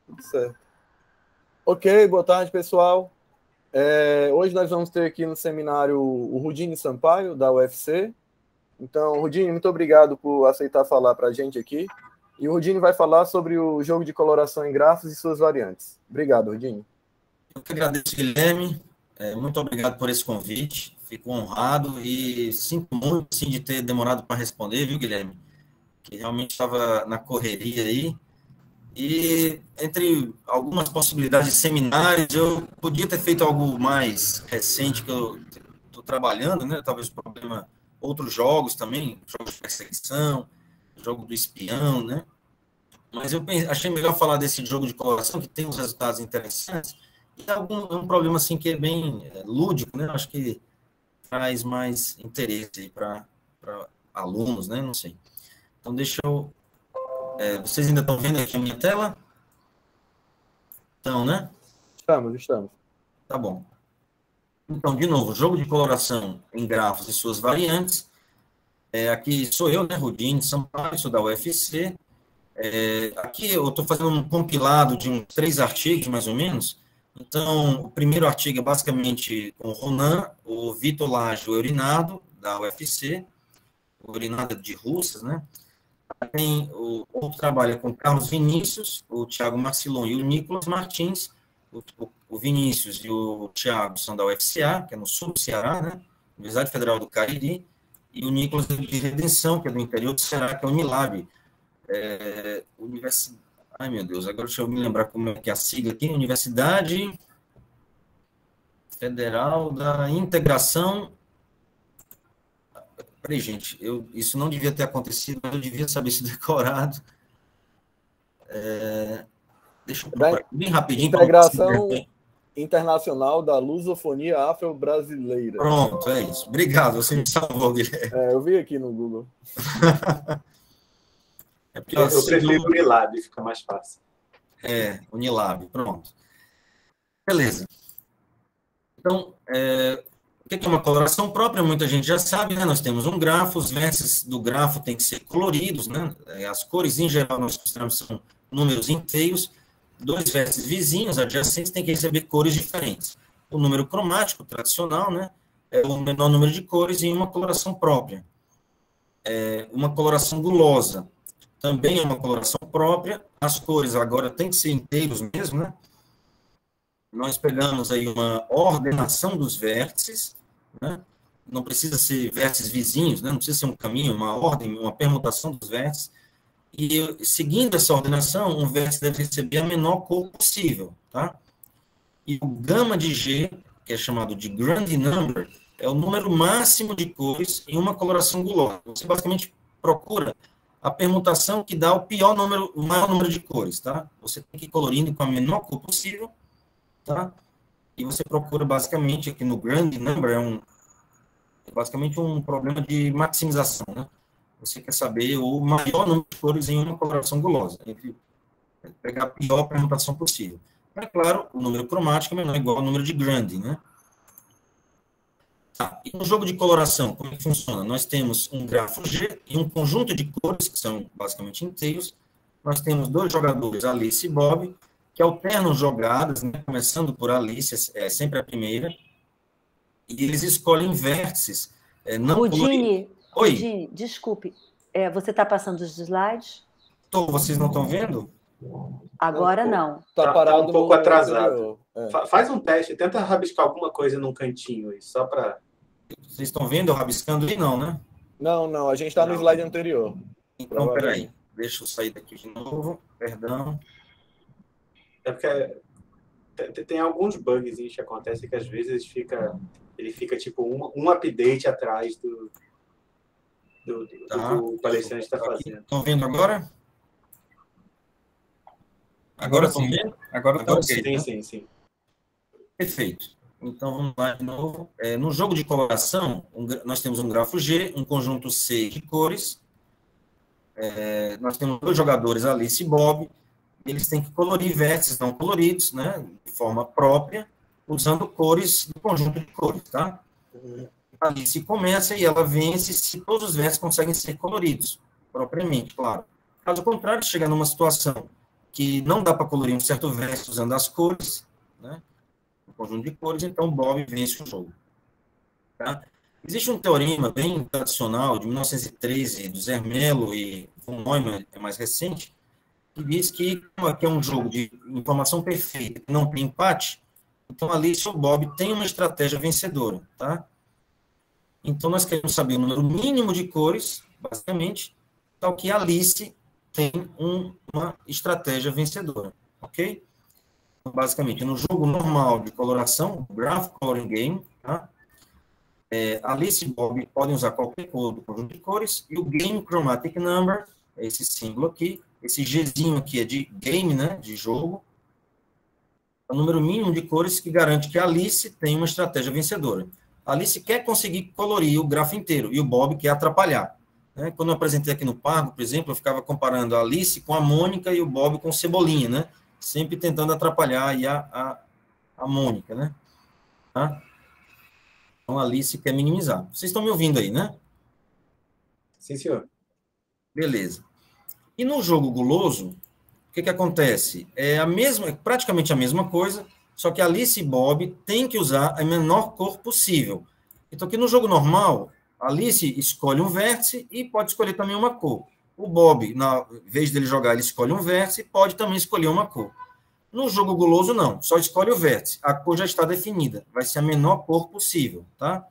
Tudo certo. Ok, boa tarde, pessoal. Hoje nós vamos ter aqui no seminário o Rudine Sampaio, da UFC. Então, Rudine, muito obrigado por aceitar falar para a gente aqui. E o Rudine vai falar sobre o jogo de coloração em grafos e suas variantes. Obrigado, Rudine. Eu que agradeço, Guilherme. Muito obrigado por esse convite. Fico honrado e sinto muito assim, de ter demorado para responder, viu, Guilherme? Que realmente estava na correria aí. E entre algumas possibilidades de seminários, eu podia ter feito algo mais recente que eu estou trabalhando, né? Talvez problema, outros jogos também, jogos de perseguição, jogo do espião, né? Mas eu achei melhor falar desse jogo de coloração, que tem uns resultados interessantes, e é um problema assim que é bem lúdico, né? Acho que traz mais interesse para alunos, né? Não sei. Então, deixa eu... vocês ainda estão vendo aqui a minha tela? Então, né? Estamos. Tá bom. Então, de novo, jogo de coloração em grafos e suas variantes. Aqui sou eu, né, Rudine Sampaio, sou da UFC. Aqui eu estou fazendo um compilado de uns 3 artigos, mais ou menos. Então, o primeiro artigo é basicamente com o Ronan, o Vitor Lage, o Eurinado, da UFC, o Eurinado de Russas, né? Tem o outro trabalho é com o Carlos Vinícius, o Thiago Marcilon e o Nicolas Martins. O Vinícius e o Thiago são da UFCA, que é no sul do Ceará, né? Universidade Federal do Cariri, e o Nicolas de Redenção, que é do interior do Ceará, que é o Unilab. Universidade... Ai, meu Deus, agora deixa eu me lembrar como é que é a sigla aqui. Universidade Federal da Integração... Peraí, gente, isso não devia ter acontecido, mas eu devia saber isso decorado. Deixa eu procurar bem rapidinho. Integração Internacional da Lusofonia Afro-Brasileira. Pronto, é isso. Obrigado, você me salvou, Guilherme. Eu vi aqui no Google. Eu prefiro o Unilab, fica mais fácil. Unilab, pronto. Beleza. Então, o que é uma coloração própria? Muita gente já sabe, né? Nós temos um grafo, os vértices do grafo têm que ser coloridos, né? As cores, em geral, nós consideramos são números inteiros. 2 vértices vizinhos, adjacentes, têm que receber cores diferentes. O número cromático, tradicional, né? É o menor número de cores em uma coloração própria. Uma coloração gulosa também é uma coloração própria. As cores agora têm que ser inteiros mesmo, né? Nós pegamos aí uma ordenação dos vértices, né? Não precisa ser vértices vizinhos, né? Não precisa ser um caminho, uma ordem, uma permutação dos vértices. E, seguindo essa ordenação, um vértice deve receber a menor cor possível, tá? E o gama de G, que é chamado de grand number, é o número máximo de cores em uma coloração gulosa. Você basicamente procura a permutação que dá o maior número de cores, tá? Você tem que ir colorindo com a menor cor possível, tá? E você procura basicamente aqui no grand number, basicamente um problema de maximização, né? Você quer saber o maior número de cores em uma coloração gulosa, pegar a pior permutação possível. É claro, o número cromático é menor ou igual ao número de grand, né? E no jogo de coloração, como é que funciona? Nós temos um grafo G e um conjunto de cores, que são basicamente inteiros. Nós temos 2 jogadores, Alice e Bob, que alternam jogadas, né? Começando por Alice, é sempre a primeira, e eles escolhem vértices não coloridos. Rudine, desculpe, você está passando os slides? Vocês não estão vendo? Agora não. Está parado um pouco atrasado. Faz um teste, tenta rabiscar alguma coisa num cantinho aí, só para... Vocês estão vendo eu rabiscando aí, não, né? Não, a gente está no slide anterior. Então, peraí, deixa eu sair daqui de novo, perdão. É porque tem alguns bugs que acontecem que às vezes ele fica tipo um update atrás do que o palestrante está fazendo. Estão vendo agora? Agora estão vendo? Agora ok. Sim. Perfeito. Então, vamos lá de novo. No jogo de coloração, nós temos um grafo G, um conjunto C de cores. Nós temos 2 jogadores, Alice e Bob. Eles têm que colorir vértices não coloridos, né, de forma própria, usando cores do conjunto de cores, tá? A Alice começa e ela vence se todos os vértices conseguem ser coloridos, propriamente, claro. Caso contrário, chega numa situação que não dá para colorir um certo verso usando as cores, né? Um conjunto de cores, então Bob vence o jogo. Tá? Existe um teorema bem tradicional, de 1913, do Zermelo e von Neumann, é mais recente, que diz que, como aqui é um jogo de informação perfeita, que não tem empate, então Alice ou Bob tem uma estratégia vencedora, tá? Então nós queremos saber o número mínimo de cores, basicamente, tal que Alice tem uma estratégia vencedora, ok? Então, basicamente, no jogo normal de coloração, Graph Coloring Game, tá? Alice e Bob podem usar qualquer cor do conjunto de cores, e o Game Chromatic Number, esse símbolo aqui, esse Gzinho aqui é de game, né, de jogo, é o número mínimo de cores que garante que a Alice tem uma estratégia vencedora. A Alice quer conseguir colorir o grafo inteiro, e o Bob quer atrapalhar. Né? Quando eu apresentei aqui no Pargo, por exemplo, eu ficava comparando a Alice com a Mônica e o Bob com o Cebolinha, né? Sempre tentando atrapalhar aí a Mônica, né? Tá? Então, a Alice quer minimizar. Vocês estão me ouvindo aí, né? Sim, senhor. Beleza. E no jogo guloso, o que acontece? Praticamente a mesma coisa, só que Alice e Bob têm que usar a menor cor possível. Então, aqui no jogo normal, Alice escolhe um vértice e pode escolher também uma cor. O Bob, na vez dele jogar, ele escolhe um vértice e pode também escolher uma cor. No jogo guloso, não. Só escolhe o vértice. A cor já está definida. Vai ser a menor cor possível, tá?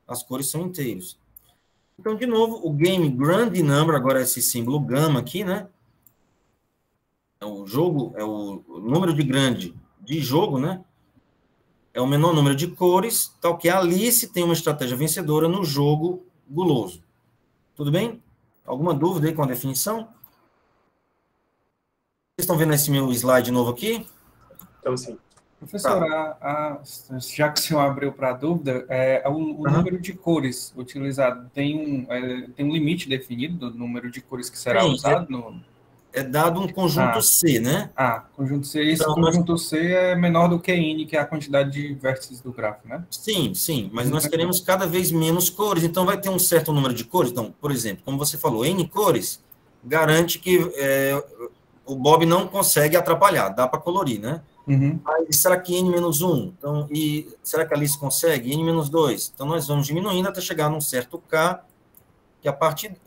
As cores são inteiros. Então, de novo, o game Grand Number, agora esse símbolo gama aqui, né? O jogo é o número de grande de jogo, né? É o menor número de cores, tal que a Alice tem uma estratégia vencedora no jogo guloso. Tudo bem? Alguma dúvida aí com a definição? Vocês estão vendo esse meu slide novo aqui? Então, sim. Professor, já que o senhor abriu para a dúvida, o número de cores utilizado tem um limite definido do número de cores que será usado? É dado um conjunto C, né? Conjunto C. Esse conjunto C é menor do que N, que é a quantidade de vértices do grafo, né? Sim, sim, mas nós queremos cada vez menos cores, então vai ter um certo número de cores. Então, por exemplo, como você falou, N cores garante que o Bob não consegue atrapalhar, dá para colorir, né? Uhum. Mas será que N-1? Então, e será que a Alice consegue? N-2? Então, nós vamos diminuindo até chegar num certo K, que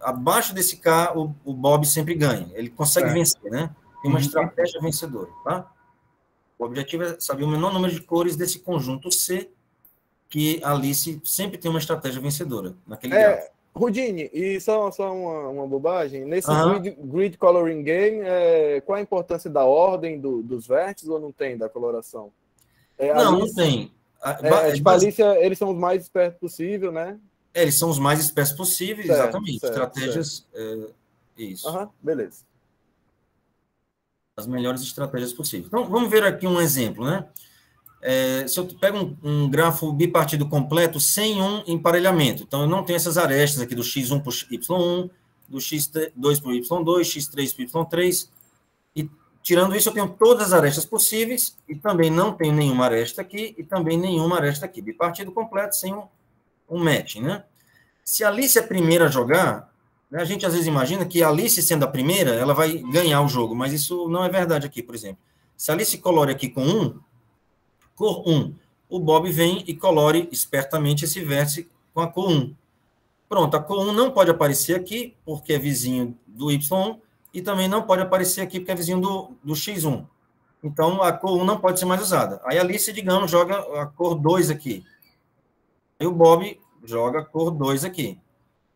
abaixo desse K, o Bob sempre ganha. Ele consegue vencer, né? Tem uma estratégia vencedora, tá? O objetivo é saber o menor número de cores desse conjunto C, que a Alice sempre tem uma estratégia vencedora naquele grafo. Rudine, e só uma bobagem, nesse grid coloring game, qual a importância da ordem dos vértices ou não tem da coloração? Não tem. Alice, eles são os mais espertos possível, né? Eles são os mais espertos possíveis, exatamente. Estratégias, isso. Beleza. As melhores estratégias possíveis. Então, vamos ver aqui um exemplo, né? Se eu pego um grafo bipartido completo sem um emparelhamento, então eu não tenho essas arestas aqui do x1 para o y1, do x2 para o y2, x3 para o y3, e tirando isso eu tenho todas as arestas possíveis, e também não tenho nenhuma aresta aqui, e também nenhuma aresta aqui, bipartido completo sem um matching, né? Se a Alice é a primeira a jogar, né, a gente às vezes imagina que a Alice sendo a primeira, ela vai ganhar o jogo, mas isso não é verdade aqui, por exemplo. Se a Alice colore aqui com cor 1, o Bob vem e colore espertamente esse vértice com a cor 1. Pronto, a cor 1 não pode aparecer aqui, porque é vizinho do Y1, e também não pode aparecer aqui, porque é vizinho do X1. Então, a cor 1 não pode ser mais usada. Aí a Alice, digamos, joga a cor 2 aqui. Aí o Bob joga a cor 2 aqui.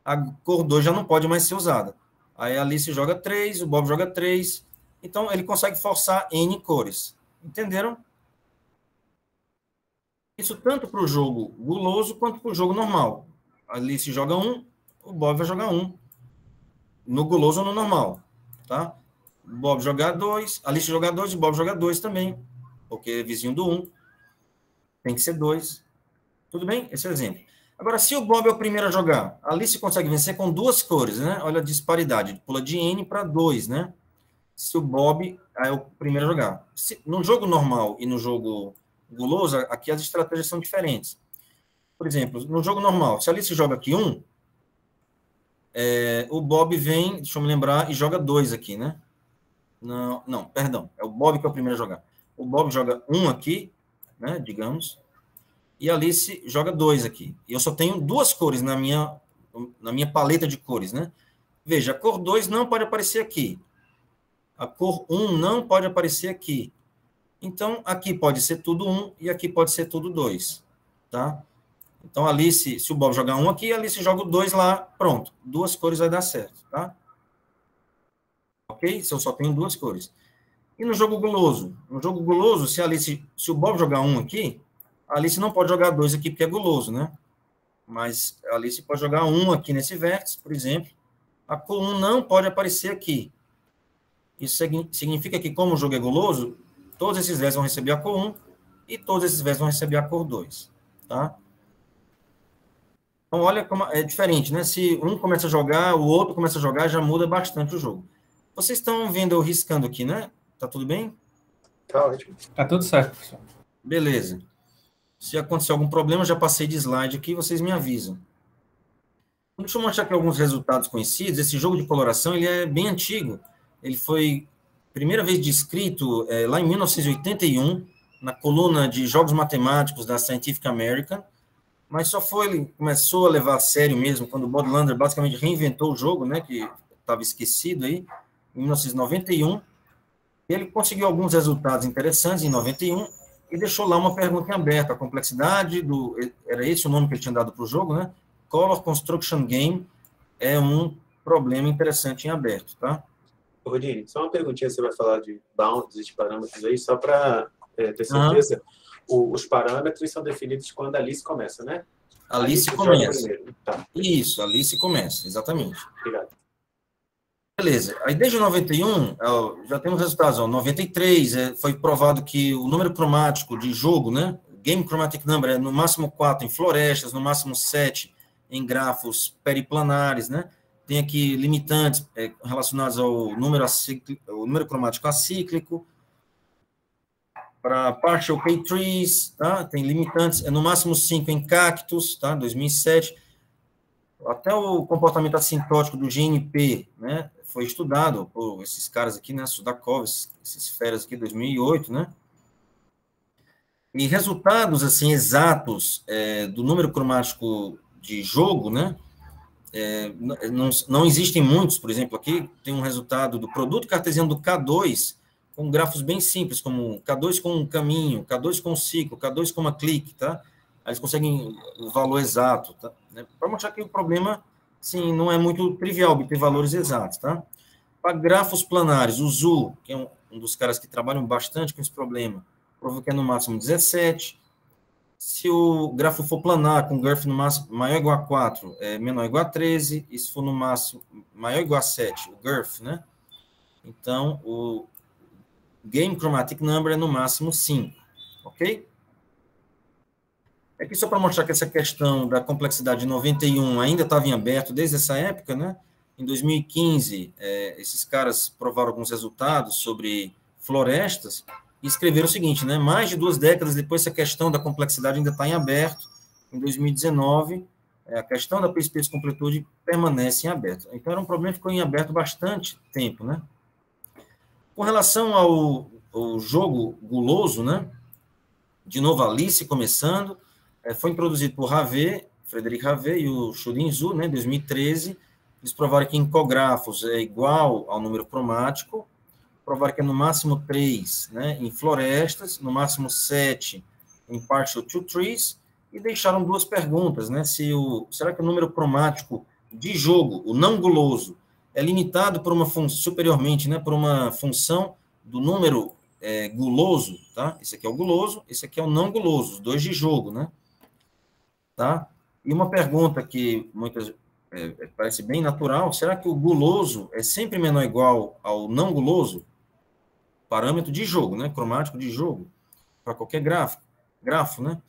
A cor 2 já não pode mais ser usada. Aí a Alice joga 3, o Bob joga 3. Então, ele consegue forçar N cores. Entenderam? Isso tanto para o jogo guloso quanto para o jogo normal. A Alice joga 1, o Bob vai jogar 1. No guloso ou no normal. Tá? O Bob joga 2, a Alice joga 2, o Bob joga 2 também. Porque é vizinho do 1. Tem que ser 2. Tudo bem? Esse é o exemplo. Agora, se o Bob é o primeiro a jogar, a Alice consegue vencer com 2 cores, né? Olha a disparidade. Pula de N para 2, né? Se o Bob é o primeiro a jogar. No jogo normal e no jogo guloso, aqui as estratégias são diferentes. Por exemplo, no jogo normal, se a Alice joga aqui 1, o Bob vem, deixa eu me lembrar, e joga 2 aqui, né? Não, perdão. É o Bob que é o primeiro a jogar. O Bob joga 1 aqui, né, digamos, e a Alice joga 2 aqui. E eu só tenho 2 cores na minha paleta de cores, né? Veja, a cor 2 não pode aparecer aqui. A cor 1 não pode aparecer aqui. Então, aqui pode ser tudo 1 e aqui pode ser tudo 2, tá? Então, a Alice, se o Bob jogar 1 aqui, a Alice joga o 2 lá, pronto. 2 cores vai dar certo, tá? Ok? Se eu só tenho 2 cores. E no jogo guloso? No jogo guloso, se o Bob jogar 1 aqui, a Alice não pode jogar 2 aqui porque é guloso, né? Mas a Alice pode jogar 1 aqui nesse vértice, por exemplo. A cor 1 não pode aparecer aqui. Isso significa que, como o jogo é guloso, todos esses vértices vão receber a cor 1 e todos esses vértices vão receber a cor 2, tá? Então, olha como é diferente, né? Se um começa a jogar, o outro começa a jogar, já muda bastante o jogo. Vocês estão vendo eu riscando aqui, né? Tá tudo bem? Tá ótimo. Tá tudo certo, professor. Beleza. Se acontecer algum problema, eu já passei de slide aqui, vocês me avisam. Deixa eu mostrar aqui alguns resultados conhecidos. Esse jogo de coloração, ele é bem antigo. Ele foi primeira vez descrito lá em 1981, na coluna de jogos matemáticos da Scientific American, mas ele começou a levar a sério mesmo quando o Bodlander basicamente reinventou o jogo, né, que estava esquecido aí, em 1991. Ele conseguiu alguns resultados interessantes em 91 e deixou lá uma pergunta em aberto. A complexidade era esse o nome que ele tinha dado para o jogo, né? Color Construction Game é um problema interessante em aberto, tá? Rodine, só uma perguntinha, você vai falar de bounds e de parâmetros aí, só para ter certeza. Os parâmetros são definidos quando a Alice começa, né? Alice começa. Tá. Isso, Alice começa, exatamente. Obrigado. Beleza. Aí, desde 91, já temos resultados. 93, foi provado que o número cromático de jogo, né? Game Chromatic Number é no máximo 4 em florestas, no máximo 7 em grafos periplanares, né? Tem aqui limitantes relacionados ao número cromático acíclico. Para partial K-trees, tá? Tem limitantes, no máximo 5 em cactos, tá? 2007. Até o comportamento assintótico do GNP, né? Foi estudado por esses caras aqui, né? Sudakov, esses feras aqui, 2008, né? E resultados, assim, exatos do número cromático de jogo, né? Não existem muitos, por exemplo, aqui tem um resultado do produto cartesiano do K2 com grafos bem simples, como K2 com um caminho, K2 com um ciclo, K2 com uma clique, tá? Aí eles conseguem o valor exato, tá? Para mostrar que o problema, sim, não é muito trivial obter valores exatos, tá? Para grafos planares, o Zhu, que é um dos caras que trabalham bastante com esse problema, prova que é no máximo 17. Se o grafo for planar, com grafo no máximo maior ou igual a 4, menor ou igual a 13, e se for no máximo maior ou igual a 7, o GIRF, né? Então, o Game Chromatic Number é no máximo 5, ok? Aqui só para mostrar que essa questão da complexidade de 91 ainda estava em aberto desde essa época, né? Em 2015, esses caras provaram alguns resultados sobre florestas e escreveram o seguinte, né? Mais de 2 décadas depois, essa questão da complexidade ainda está em aberto. Em 2019, a questão da persistência e completude permanece em aberto. Então, era um problema que ficou em aberto bastante tempo, né? Com relação ao jogo guloso, né? De novo, Alice começando, foi introduzido por Frederic Harvey e o Shurin Zhu, né? Em 2013. Eles provaram que em cografos é igual ao número cromático, provaram que é no máximo 3, né, em florestas, no máximo 7 em partial two trees, e deixaram 2 perguntas, né, será que o número cromático de jogo, o não guloso, é limitado por uma função, superiormente, né, por uma função do número guloso, tá? Esse aqui é o guloso, esse aqui é o não guloso, os 2 de jogo, né? Tá? E uma pergunta que muitas parece bem natural, será que o guloso é sempre menor ou igual ao não guloso? Parâmetro de jogo, né? Cromático de jogo, para qualquer grafo, né?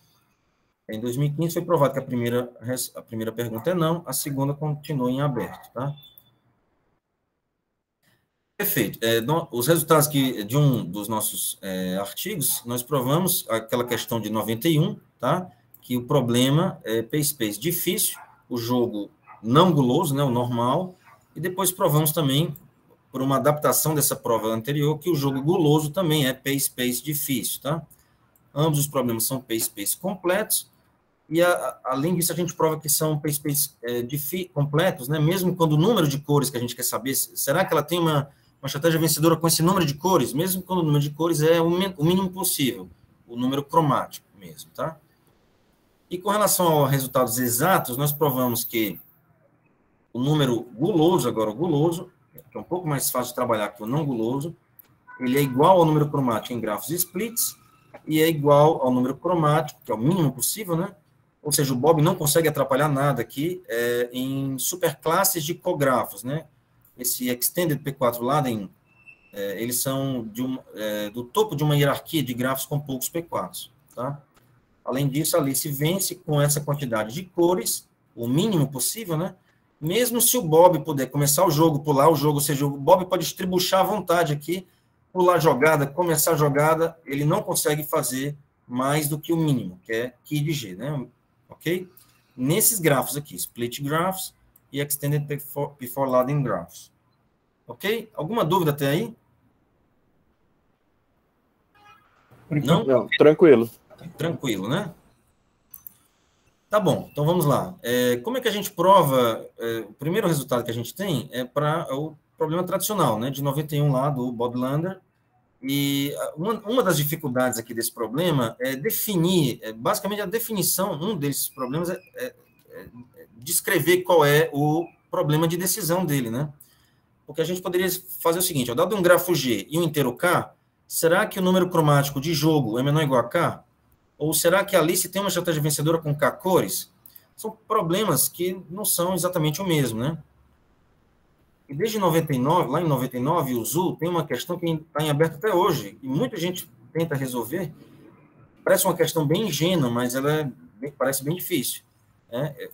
Em 2015 foi provado que a primeira pergunta é não, a segunda continua em aberto, tá? Perfeito. Os resultados de um dos nossos artigos, nós provamos aquela questão de 91, tá? Que o problema é P-space difícil, o jogo não guloso, né? O normal, e depois provamos também por uma adaptação dessa prova anterior, que o jogo guloso também é P-space difícil, tá? Ambos os problemas são P-space completos, e além disso, a gente prova que são P-space completos, né? Mesmo quando o número de cores que a gente quer saber, será que ela tem uma estratégia vencedora com esse número de cores? Mesmo quando o número de cores é o mínimo possível, o número cromático mesmo, tá? E com relação aos resultados exatos, nós provamos que o número guloso, agora o guloso, que é um pouco mais fácil de trabalhar que o não guloso, ele é igual ao número cromático em grafos splits, e é igual ao número cromático, que é o mínimo possível, né? Ou seja, o Bob não consegue atrapalhar nada aqui em superclasses de cografos, né? Esse Extended P4 Laden, eles são do topo de uma hierarquia de grafos com poucos P4s, tá? Além disso, a Alice vence com essa quantidade de cores, o mínimo possível, né? Mesmo se o Bob puder começar o jogo, pular o jogo, ou seja, o Bob pode estribuchar à vontade aqui, pular a jogada, começar a jogada, ele não consegue fazer mais do que o mínimo, que é Key de G, né? Ok? Nesses grafos aqui, Split Graphs e Extended Before Laden Graphs. Ok? Alguma dúvida até aí? Não? Não, tranquilo. Tranquilo, né? Tá bom, então vamos lá. Como é que a gente prova? O primeiro resultado que a gente tem é para o problema tradicional, né, de 91 lá do Bob Lander. E uma das dificuldades aqui desse problema é definir, basicamente a definição, um desses problemas é descrever qual é o problema de decisão dele, né? Porque a gente poderia fazer o seguinte, dado um grafo G e um inteiro K, será que o número cromático de jogo é menor ou igual a K? Ou será que a Alice tem uma estratégia vencedora com K cores? São problemas que não são exatamente o mesmo, né? E desde 99, lá em 99, o ZU tem uma questão que está em aberto até hoje, e muita gente tenta resolver. Parece uma questão bem ingênua, mas ela parece bem difícil.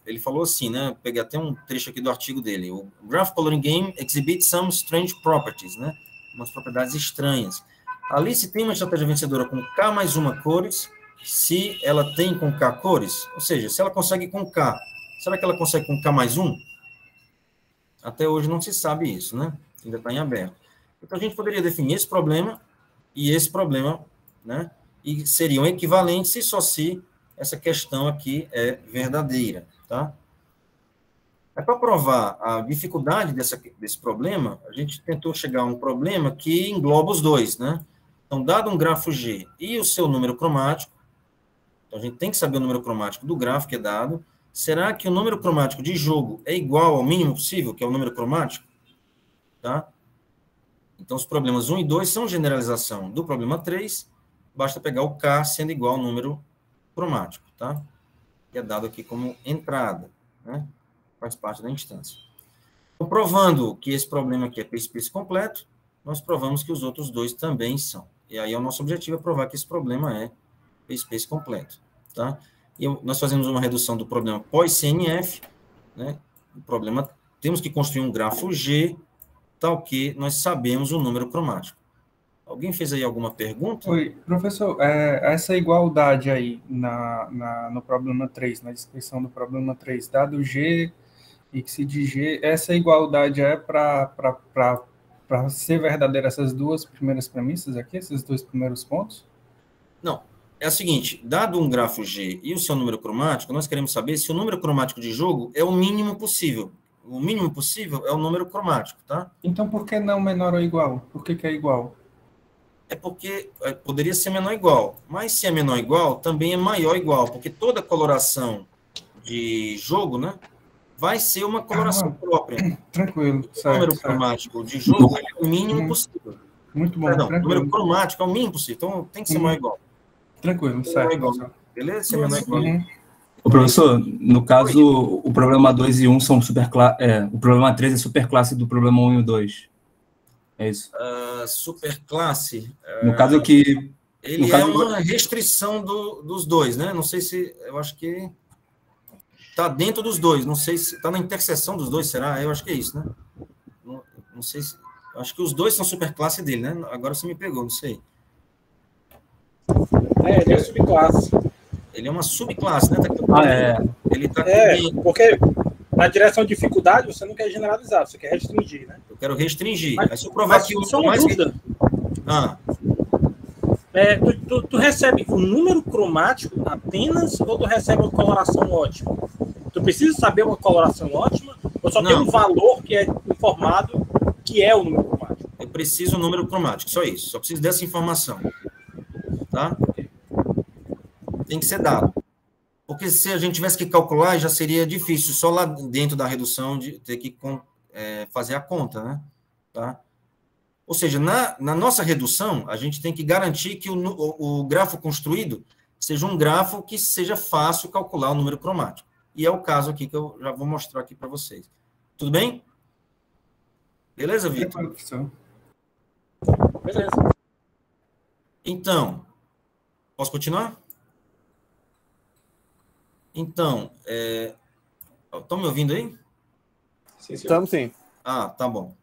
Ele falou assim, né? Peguei até um trecho aqui do artigo dele. O Graph Coloring Game exhibits some strange properties, né? Umas propriedades estranhas. A Alice tem uma estratégia vencedora com K mais uma cores, se ela tem com K cores, ou seja, se ela consegue com K, será que ela consegue com K mais 1? Até hoje não se sabe isso, né? Ainda está em aberto. Então, a gente poderia definir esse problema e esse problema, né? E seriam equivalentes se só se essa questão aqui é verdadeira, tá? Para provar a dificuldade desse problema, a gente tentou chegar a um problema que engloba os dois, né? Então, dado um grafo G e o seu número cromático, então a gente tem que saber o número cromático do grafo que é dado. Será que o número cromático de jogo é igual ao mínimo possível, que é o número cromático? Tá? Então, os problemas 1 e 2 são generalização do problema 3, basta pegar o K sendo igual ao número cromático, tá? Que é dado aqui como entrada, né? Faz parte da instância. Então, provando que esse problema aqui é P-space completo, nós provamos que os outros dois também são. E aí, o nosso objetivo é provar que esse problema é P-space completo, tá? E nós fazemos uma redução do problema pós-CNF, né? O problema, temos que construir um grafo G, tal que nós sabemos o número cromático. Alguém fez aí alguma pergunta? Oi, professor, essa igualdade aí no problema 3, na descrição do problema 3, dado G, x de G, essa igualdade é para ser verdadeira essas duas primeiras premissas aqui, esses dois primeiros pontos? Não. É o seguinte, dado um grafo G e o seu número cromático, nós queremos saber se o número cromático de jogo é o mínimo possível. O mínimo possível é o número cromático, tá? Então, por que não menor ou igual? Por que é igual? É porque poderia ser menor ou igual, mas se é menor ou igual, também é maior ou igual, porque toda coloração de jogo, né, vai ser uma coloração própria. Tranquilo, certo. O número cromático de jogo é o mínimo possível. Muito bom, Perdão, tranquilo. O número cromático é o mínimo possível, então tem que ser maior ou igual. Tranquilo, certo. Beleza? Se é menor ou igual. O professor, no caso, o problema 2 e 1 são o problema 3 é superclasse do problema 1 e o 2. É isso? Superclasse. No caso que... Ele é uma restrição dos dois, né? Não sei se... Eu acho que está dentro dos dois. Não sei se está na interseção dos dois, será? Eu acho que é isso, né? Não sei se... Acho que os dois são superclasse dele, né? Agora você me pegou, não sei. Ele é subclasse. Ele é uma subclasse, né? Ele tá porque na direção de dificuldade você não quer generalizar, você quer restringir, né? Eu quero restringir. Aí se eu provar Mas que o só uma mais... dúvida. Ah, Tu recebe um número cromático apenas ou tu recebe uma coloração ótima? Tu precisa saber uma coloração ótima ou só tem um valor que é informado que é o número cromático? eu preciso do número cromático, só isso. Só preciso dessa informação. Tá? Tem que ser dado. Porque se a gente tivesse que calcular, já seria difícil, só lá dentro da redução, de ter que fazer a conta, né? Tá? Ou seja, na nossa redução, a gente tem que garantir que o grafo construído seja um grafo que seja fácil calcular o número cromático. E é o caso aqui que eu já vou mostrar aqui para vocês. Tudo bem? Beleza, Vitor? Beleza. Então, posso continuar? Então, estão me ouvindo aí? Sim, senhor. Estamos sim. Ah, tá bom.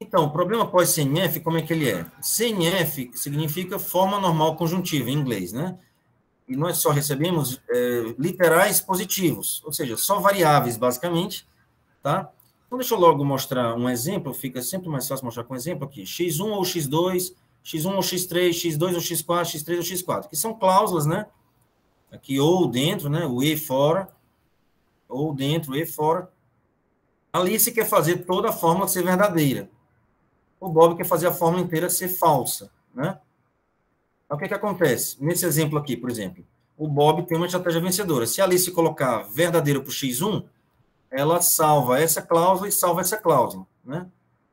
Então, o problema pós-CNF, como é que ele é? CNF significa forma normal conjuntiva, em inglês, né? E nós só recebemos literais positivos, ou seja, só variáveis, basicamente, tá? Então, deixa eu logo mostrar um exemplo, fica sempre mais fácil mostrar com um exemplo aqui. X1 ou X2, X1 ou X3, X2 ou X4, X3 ou X4, que são cláusulas, né? Aqui, ou dentro, né? O E fora, ou dentro, E fora. Ali se quer fazer toda a fórmula ser verdadeira. O Bob quer fazer a fórmula inteira ser falsa, né? Então, o que acontece? Nesse exemplo aqui, por exemplo, o Bob tem uma estratégia vencedora. Se a Alice colocar verdadeiro para o X1, ela salva essa cláusula e salva essa cláusula, né?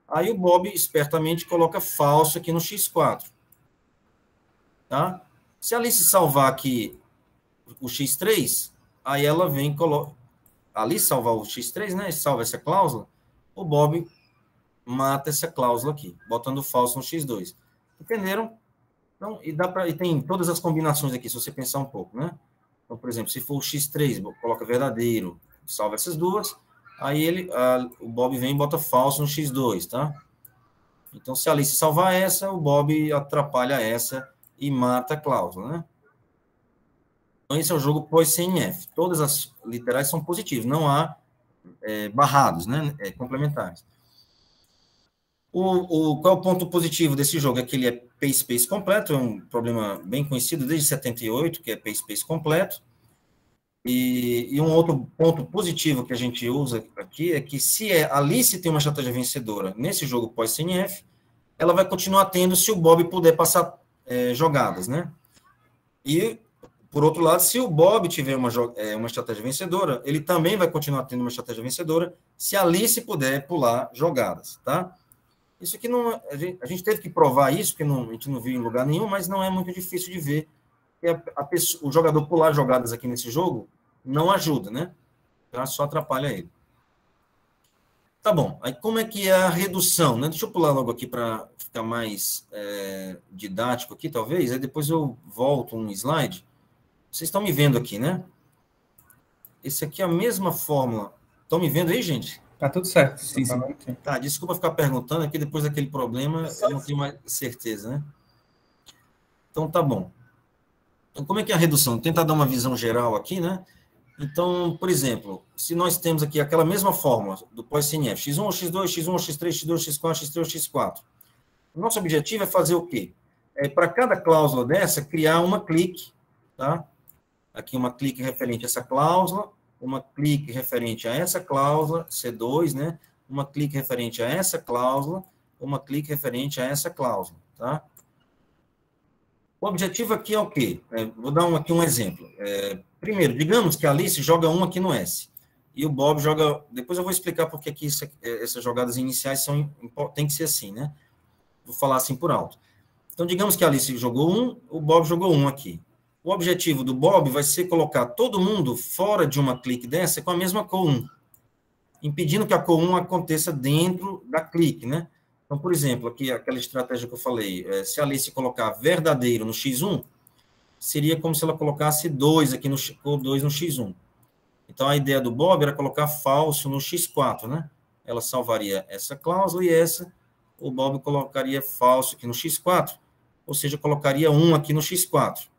Aí o Bob, espertamente, coloca falso aqui no X4, tá? Se a Alice salvar aqui o X3, aí ela vem e coloca... Ali salvar o X3, né? Salva essa cláusula, o Bob mata essa cláusula aqui, botando falso no X2. Entenderam? Então, e tem todas as combinações aqui, se você pensar um pouco, né? Então, por exemplo, se for o X3, coloca verdadeiro, salva essas duas, aí o Bob vem e bota falso no X2, tá? Então, se a Alice salvar essa, o Bob atrapalha essa e mata a cláusula, né? Então, esse é o jogo pós-CNF. Todas as literais são positivas, não há barrados, né? Complementares. Qual é o ponto positivo desse jogo? É que ele é P-Space completo, é um problema bem conhecido desde 78, que é P-Space completo. E um outro ponto positivo que a gente usa aqui é que se a Alice tem uma estratégia vencedora nesse jogo pós-CNF, ela vai continuar tendo se o Bob puder passar jogadas, né? E, por outro lado, se o Bob tiver uma estratégia vencedora, ele também vai continuar tendo uma estratégia vencedora se a Alice puder pular jogadas, tá? Isso aqui não... A gente teve que provar isso, porque a gente não viu em lugar nenhum, mas não é muito difícil de ver. O jogador pular jogadas aqui nesse jogo não ajuda, né? Só atrapalha ele. Tá bom. Aí como é que é a redução, né? Deixa eu pular logo aqui para ficar mais didático aqui, talvez. Aí depois eu volto um slide. Vocês estão me vendo aqui, né? Esse aqui é a mesma fórmula. Estão me vendo aí, gente? Tá tudo certo. Sim, sim. Tá, desculpa ficar perguntando aqui, depois daquele problema, eu não tenho mais certeza, né? Então, tá bom. Então, como é que é a redução? Vou tentar dar uma visão geral aqui, né? Então, por exemplo, se nós temos aqui aquela mesma fórmula do pós-CNF, X1 ou X2, X1 ou X3, X2 ou X4, X3 ou X4. O nosso objetivo é fazer o quê? Para cada cláusula dessa, criar uma clique, tá? Aqui uma clique referente a essa cláusula, uma clique referente a essa cláusula, C2, né? Uma clique referente a essa cláusula, uma clique referente a essa cláusula, tá? O objetivo aqui é o quê? Vou dar aqui um exemplo. Primeiro, digamos que a Alice joga 1 aqui no S, e o Bob joga... Depois eu vou explicar porque aqui essas jogadas iniciais tem que ser assim, né? Vou falar assim por alto. Então, digamos que a Alice jogou 1, o Bob jogou 1 aqui. O objetivo do Bob vai ser colocar todo mundo fora de uma clique dessa com a mesma cor 1, impedindo que a cor 1 aconteça dentro da clique, né? Então, por exemplo, aqui aquela estratégia que eu falei, se a Alice colocar verdadeiro no X1, seria como se ela colocasse 2 aqui no 2 no X1. Então, a ideia do Bob era colocar falso no X4, né? Ela salvaria essa cláusula e essa, o Bob colocaria falso aqui no X4, ou seja, colocaria 1 aqui no X4.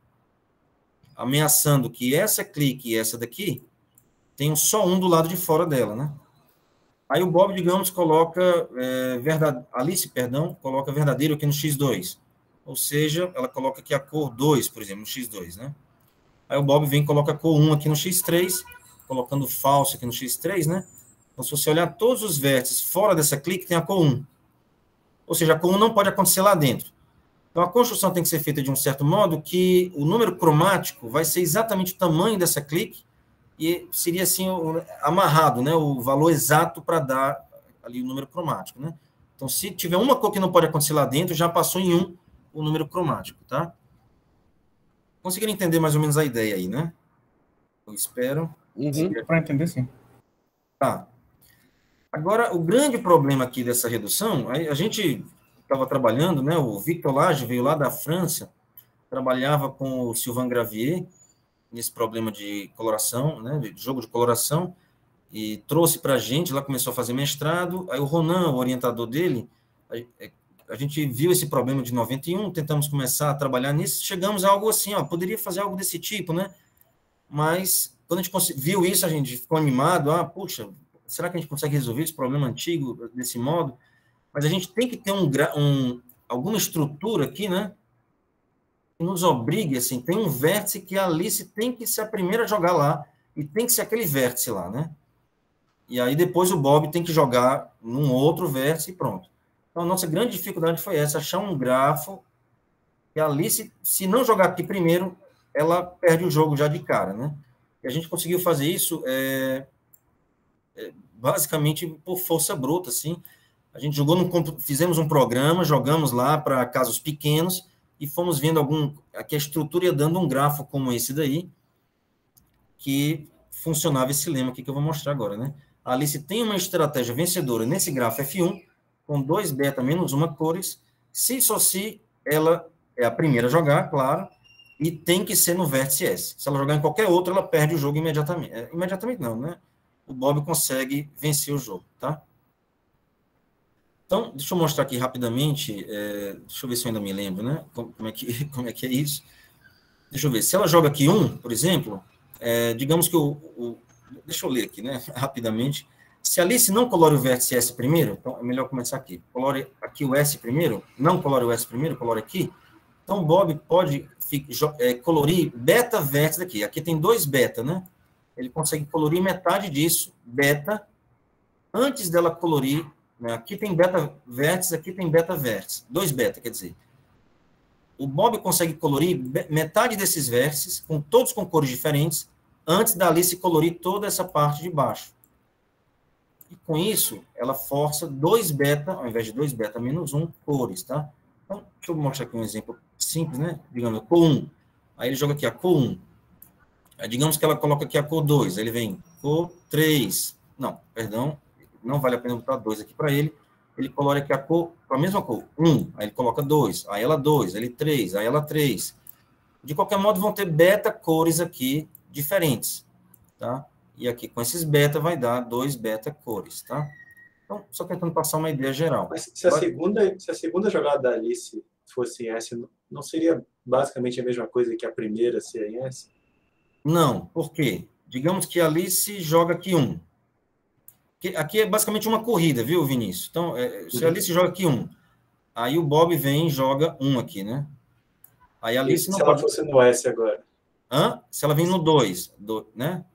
Ameaçando que essa clique e essa daqui tenham só um do lado de fora dela, né? Aí o Bob, digamos, coloca Alice, coloca verdadeiro aqui no X2. Ou seja, ela coloca aqui a cor 2, por exemplo, no X2, né? Aí o Bob vem e coloca a cor 1 aqui no X3, colocando falso aqui no X3, né? Então, se você olhar todos os vértices fora dessa clique, tem a cor 1. Ou seja, a cor 1 não pode acontecer lá dentro. Então, a construção tem que ser feita de um certo modo que o número cromático vai ser exatamente o tamanho dessa clique e seria, assim, amarrado, né? O valor exato para dar ali o número cromático, né? Então, se tiver uma cor que não pode acontecer lá dentro, já passou em 1 o número cromático, tá? Conseguiram entender mais ou menos a ideia aí, né? Eu espero. Para entender, sim. Tá. Agora, o grande problema aqui dessa redução, a gente estava trabalhando, né? O Victor Lage veio lá da França, trabalhava com o Sylvain Gravier nesse problema de coloração, né? De jogo de coloração, e trouxe para a gente, lá começou a fazer mestrado. Aí o Ronan, o orientador dele, a gente viu esse problema de 91, tentamos começar a trabalhar nisso, chegamos a algo assim, ó, poderia fazer algo desse tipo, né? Mas quando a gente viu isso, a gente ficou animado, puxa, será que a gente consegue resolver esse problema antigo desse modo? Mas a gente tem que ter alguma estrutura aqui, né? Que nos obrigue, assim, tem um vértice que a Alice tem que ser a primeira a jogar lá, e tem que ser aquele vértice lá, né? E aí depois o Bob tem que jogar num outro vértice e pronto. Então a nossa grande dificuldade foi essa, achar um grafo que a Alice, se não jogar aqui primeiro, ela perde o jogo já de cara, né? E a gente conseguiu fazer isso basicamente por força bruta, assim. A gente fizemos um programa, jogamos lá para casos pequenos e fomos vendo aqui a estrutura ia dando um grafo como esse daí, que funcionava esse lema aqui que eu vou mostrar agora, né? A Alice tem uma estratégia vencedora nesse grafo F1, com 2 beta menos 1 cores, se ela é a primeira a jogar, claro, e tem que ser no vértice S. Se ela jogar em qualquer outro, ela perde o jogo imediatamente. Imediatamente não, né? O Bob consegue vencer o jogo, tá? Então, deixa eu mostrar aqui rapidamente, deixa eu ver se eu ainda me lembro, né? Como é que é isso? Deixa eu ver, se ela joga aqui 1, por exemplo, digamos que deixa eu ler aqui, né, rapidamente. Se a Alice não colore o vértice S primeiro, então é melhor começar aqui. Colore aqui o S primeiro, não colore o S primeiro, colore aqui. Então, o Bob pode colorir beta vértice aqui. Aqui tem 2 beta, né? Ele consegue colorir metade disso, beta, antes dela colorir, né? Aqui tem beta vértice, aqui tem beta vértice. 2 beta, quer dizer. O Bob consegue colorir metade desses vértices, todos com cores diferentes, antes da Alice colorir toda essa parte de baixo. E com isso, ela força 2 beta, ao invés de 2 beta menos 1, cores, tá? Então, deixa eu mostrar aqui um exemplo simples, né? Digamos, a cor 1. Aí ele joga aqui a cor 1. Aí, digamos que ela coloca aqui a cor 2. Aí ele vem cor 3. Não, perdão. Não vale a pena botar 2 aqui para ele. Ele colore aqui com a mesma cor. 1. Aí ele coloca 2. Aí ela 2. Aí ele 3. Aí ela 3. De qualquer modo, vão ter beta cores aqui diferentes, tá? E aqui com esses beta vai dar 2 beta cores, tá? Então, só tentando passar uma ideia geral. Mas se a segunda jogada da Alice fosse em S, não seria basicamente a mesma coisa que a primeira ser em S? Não, por quê? Digamos que a Alice joga aqui 1. Aqui é basicamente uma corrida, viu, Vinícius? Então, se a Alice joga aqui 1, aí o Bob vem e joga 1 aqui, né? Aí a Alice não pode... ela fosse no S agora? Se ela vem no 2, né?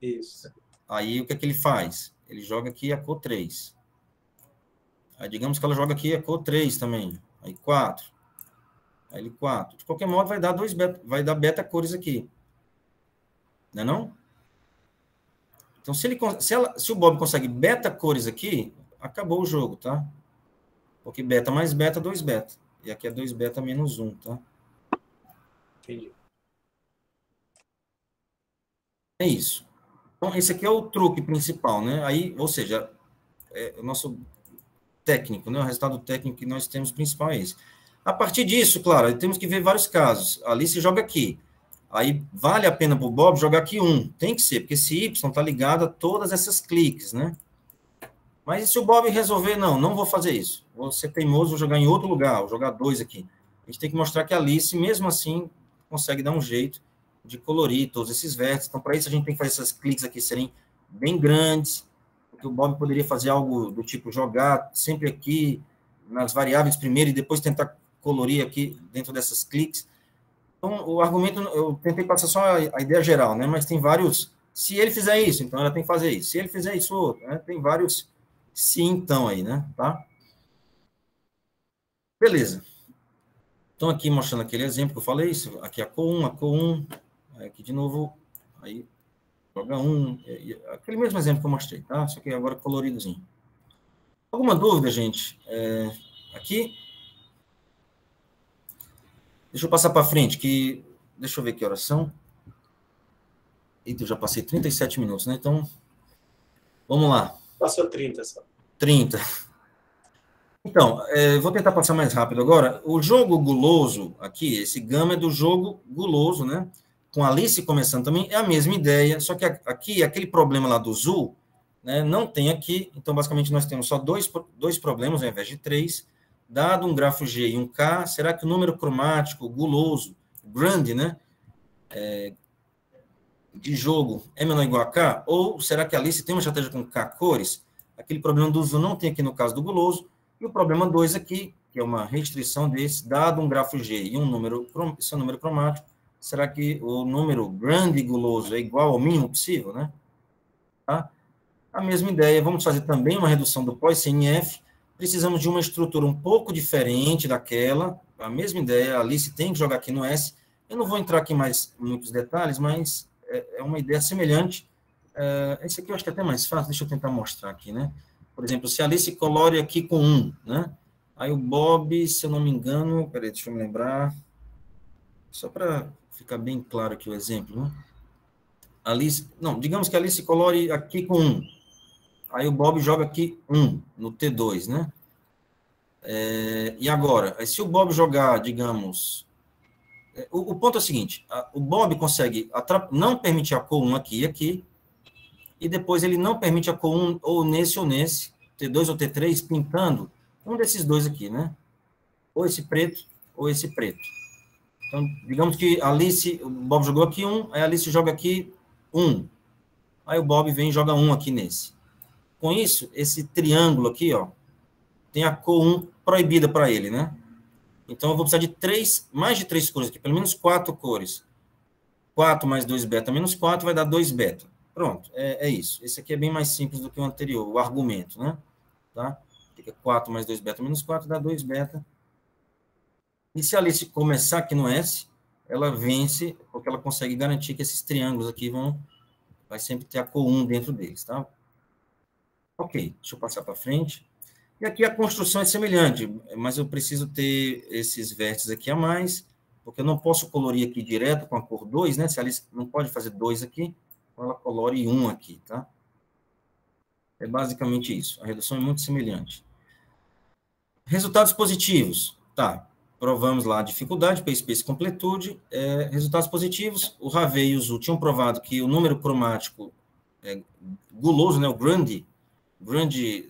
Isso. Aí o que é que ele faz? Ele joga aqui a cor 3. Aí digamos que ela joga aqui a cor 3 também. Aí 4. Aí ele 4. De qualquer modo, vai dar 2 beta, vai dar beta cores aqui. Não é não? Então, se o Bob consegue beta cores aqui, acabou o jogo, tá? Porque beta mais beta, 2 beta. E aqui é 2 beta menos 1, tá? Entendi. É isso. Então, esse aqui é o truque principal, né? Aí, ou seja, o nosso técnico, né? O resultado técnico que nós temos principal é esse. A partir disso, claro, temos que ver vários casos. A Alice joga aqui. Aí, vale a pena para o Bob jogar aqui 1. Tem que ser, porque esse Y está ligado a todas essas cliques, né? Mas e se o Bob resolver, não vou fazer isso. Vou ser teimoso, vou jogar em outro lugar, vou jogar 2 aqui. A gente tem que mostrar que a Alice, mesmo assim, consegue dar um jeito de colorir todos esses vértices. Então, para isso, a gente tem que fazer essas cliques aqui serem bem grandes, que o Bob poderia fazer algo do tipo jogar sempre aqui nas variáveis primeiro e depois tentar colorir aqui dentro dessas cliques. Então, o argumento, eu tentei passar só a ideia geral, né? Mas tem vários, se ele fizer isso, então ela tem que fazer isso. Se ele fizer isso, outro, né? Tem vários se então aí, né? Tá? Beleza. Então, aqui mostrando aquele exemplo que eu falei, isso, aqui a COM1, aqui de novo, aí joga 1, aquele mesmo exemplo que eu mostrei, tá? Só que agora coloridozinho. Alguma dúvida, gente? Aqui? Deixa eu passar para frente, que... Deixa eu ver que horas são. Eita, eu já passei 37 minutos, né? Então, vamos lá. Passou 30 só. 30. Então, vou tentar passar mais rápido agora. O jogo guloso aqui, esse gama é do jogo guloso, né? Com a Alice começando também, é a mesma ideia, só que aqui, aquele problema lá do Zul, né, não tem aqui, então basicamente nós temos só dois problemas ao invés de 3. Dado um grafo G e um K, será que o número cromático guloso, grande, né, de jogo é menor ou igual a K? Ou será que a Alice tem uma estratégia com K cores? Aquele problema do Zul não tem aqui no caso do guloso. E o problema 2 aqui, que é uma restrição desse, dado um grafo G e um número, esse é um número cromático, será que o número grande guloso é igual ao mínimo possível, né? Tá? A mesma ideia, vamos fazer também uma redução do pós-CNF, precisamos de uma estrutura um pouco diferente daquela, a mesma ideia, a Alice tem que jogar aqui no S, eu não vou entrar aqui mais em muitos detalhes, mas é uma ideia semelhante, esse aqui eu acho que é até mais fácil, deixa eu tentar mostrar aqui, né? Por exemplo, se a Alice colore aqui com 1, né? Aí o Bob, se eu não me engano, peraí, deixa eu me lembrar, só para ficar bem claro aqui o exemplo, né? Alice, não, digamos que a Alice colore aqui com 1, aí o Bob joga aqui 1, no T2, né? E agora, se o Bob jogar, digamos, o ponto é o seguinte, o Bob consegue não permitir a cor 1 aqui e aqui, e depois ele não permite a cor 1 ou nesse, T2 ou T3, pintando um desses dois aqui, né? Ou esse preto, ou esse preto. Então, digamos que a Alice, o Bob jogou aqui 1, aí a Alice joga aqui 1. Aí o Bob vem e joga 1 aqui nesse. Com isso, esse triângulo aqui, ó, tem a cor 1 proibida para ele, né? Então, eu vou precisar de mais de 3 cores aqui, pelo menos 4 cores. 4 mais 2 beta menos 4 vai dar 2 beta. Pronto, é isso. Esse aqui é bem mais simples do que o anterior, o argumento, né? Tá? Fica 4 mais 2 beta menos 4 dá 2 beta. E se a Alice começar aqui no S, ela vence, porque ela consegue garantir que esses triângulos aqui vai sempre ter a cor 1 dentro deles, tá? Ok, deixa eu passar para frente. E aqui a construção é semelhante, mas eu preciso ter esses vértices aqui a mais, porque eu não posso colorir aqui direto com a cor 2, né? Se a Alice não pode fazer 2 aqui, ela colore 1 aqui, tá? É basicamente isso. A redução é muito semelhante. Resultados positivos. Tá, provamos lá a dificuldade, P-Space completude. Resultados positivos, o Ravey e o Zul tinham provado que o número cromático guloso, né, o grande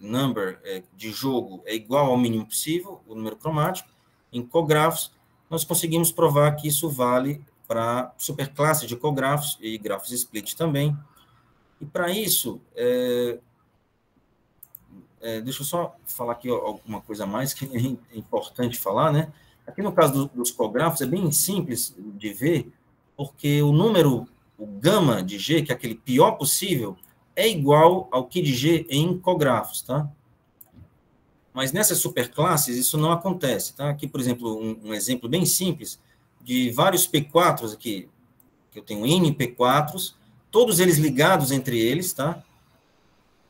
number de jogo é igual ao mínimo possível, o número cromático. Em cografos, nós conseguimos provar que isso vale para superclasse de cografos e grafos split também. E para isso, deixa eu só falar aqui alguma coisa a mais que é importante falar, né? Aqui no caso dos cografos é bem simples de ver, porque o número, o gama de G, que é aquele pior possível, é igual ao que de G em cografos, tá? Mas nessas superclasses isso não acontece, tá? Aqui, por exemplo, um exemplo bem simples de vários P4s aqui, que eu tenho N P4s, todos eles ligados entre eles, tá?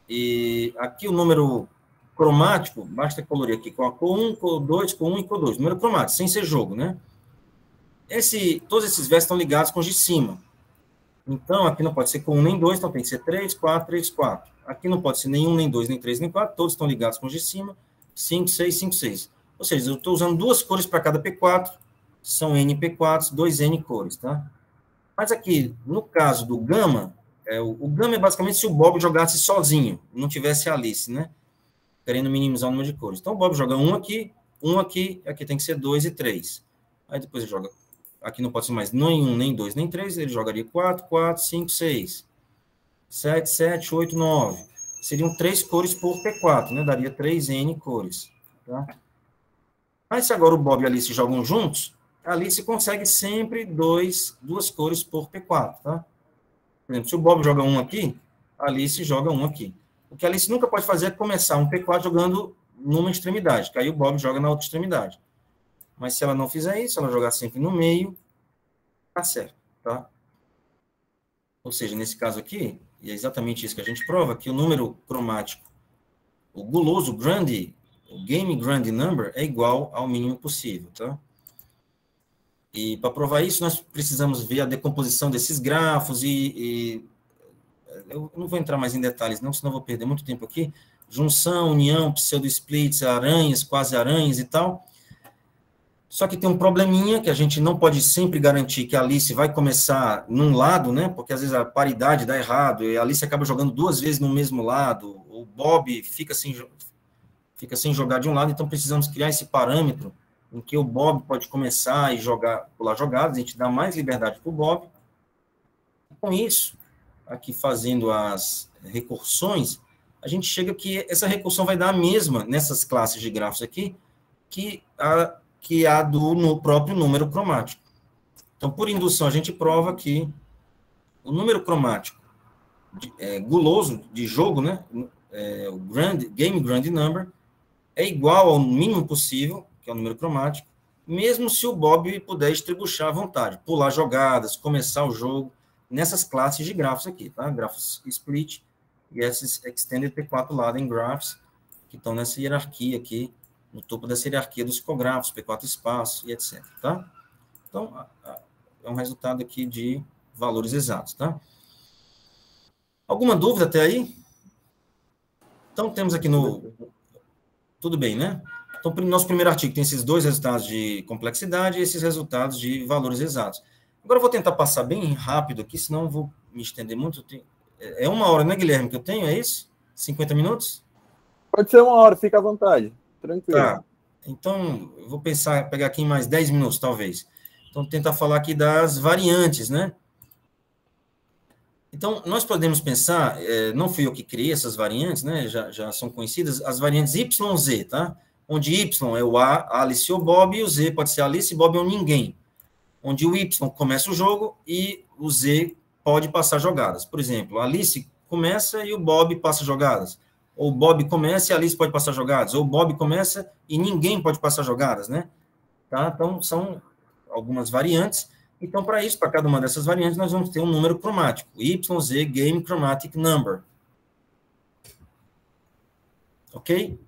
E aqui o número cromático, basta colorir aqui com a cor 1, cor 2, cor 1 e cor 2, número cromático, sem ser jogo, né? Todos esses versos estão ligados com os de cima. Então, aqui não pode ser com 1 nem 2, então tem que ser 3, 4, 3, 4. Aqui não pode ser nem 1, nem 2, nem 3, nem 4, todos estão ligados com os de cima, 5, 6, 5, 6. Ou seja, eu estou usando 2 cores para cada P4, são N P4s, 2N cores, tá? Mas aqui, no caso do gama, o gama é basicamente se o Bob jogasse sozinho, não tivesse a Alice, né? Querendo minimizar o número de cores. Então, o Bob joga 1 aqui, aqui tem que ser 2 e 3. Aí depois ele joga, aqui não pode ser mais nem 1, nem 2, nem 3, ele jogaria 4, 4, 5, 6, 7, 7, 8, 9. seriam 3 cores por P4, né? Daria 3N cores, tá? Mas se agora o Bob e a Alice jogam juntos, a Alice consegue sempre 2 cores por P4, tá? Por exemplo, se o Bob joga um aqui, a Alice joga um aqui. O que a Alice nunca pode fazer é começar um P4 jogando numa extremidade, que aí o Bob joga na outra extremidade. Mas se ela não fizer isso, ela jogar sempre no meio, tá certo, tá? Ou seja, nesse caso aqui, e é exatamente isso que a gente prova, que o número cromático, o guloso grande, o game grand number, é igual ao mínimo possível, tá? E para provar isso, nós precisamos ver a decomposição desses grafos eu não vou entrar mais em detalhes, não, senão eu vou perder muito tempo aqui. Junção, união, pseudo-splits, aranhas, quase aranhas e tal. Só que tem um probleminha que a gente não pode sempre garantir que a Alice vai começar num lado, né? Porque às vezes a paridade dá errado, e a Alice acaba jogando 2 vezes no mesmo lado, o Bob fica sem jogar de um lado, então precisamos criar esse parâmetro em que o Bob pode começar e pular jogadas, a gente dá mais liberdade para o Bob. Com isso, aqui fazendo as recursões, a gente chega que essa recursão vai dar a mesma nessas classes de grafos aqui, que a no próprio número cromático. Então, por indução, a gente prova que o número cromático guloso de jogo, né, o game grand number, é igual ao mínimo possível, que é o número cromático, mesmo se o Bob puder estribuchar à vontade, pular jogadas, começar o jogo, nessas classes de grafos aqui, tá? Grafos split e esses extended P4 Laden graphs, que estão nessa hierarquia aqui, no topo dessa hierarquia dos cografos, P4 espaço e etc, tá? Então, é um resultado aqui de valores exatos, tá? Alguma dúvida até aí? Então, temos aqui no... Tudo bem, né? Então, nosso primeiro artigo tem esses 2 resultados de complexidade e esses resultados de valores exatos. Agora eu vou tentar passar bem rápido aqui, senão eu vou me estender muito. É 1 hora, né, Guilherme, que eu tenho, é isso? 50 minutos? Pode ser 1 hora, fica à vontade. Tranquilo. Tá. Então, eu vou pegar aqui em mais 10 minutos, talvez. Então, tentar falar aqui das variantes, né? Então, nós podemos pensar, não fui eu que criei essas variantes, né? Já são conhecidas, as variantes YZ, tá? Onde Y é o A, Alice ou Bob, e o Z pode ser Alice, Bob ou ninguém. Onde o Y começa o jogo e o Z pode passar jogadas. Por exemplo, a Alice começa e o Bob passa jogadas. Ou o Bob começa e a Alice pode passar jogadas. Ou o Bob começa e ninguém pode passar jogadas, né? Tá? Então, são algumas variantes. Então, para isso, para cada uma dessas variantes, nós vamos ter um número cromático. YZ Game Chromatic Number. Ok?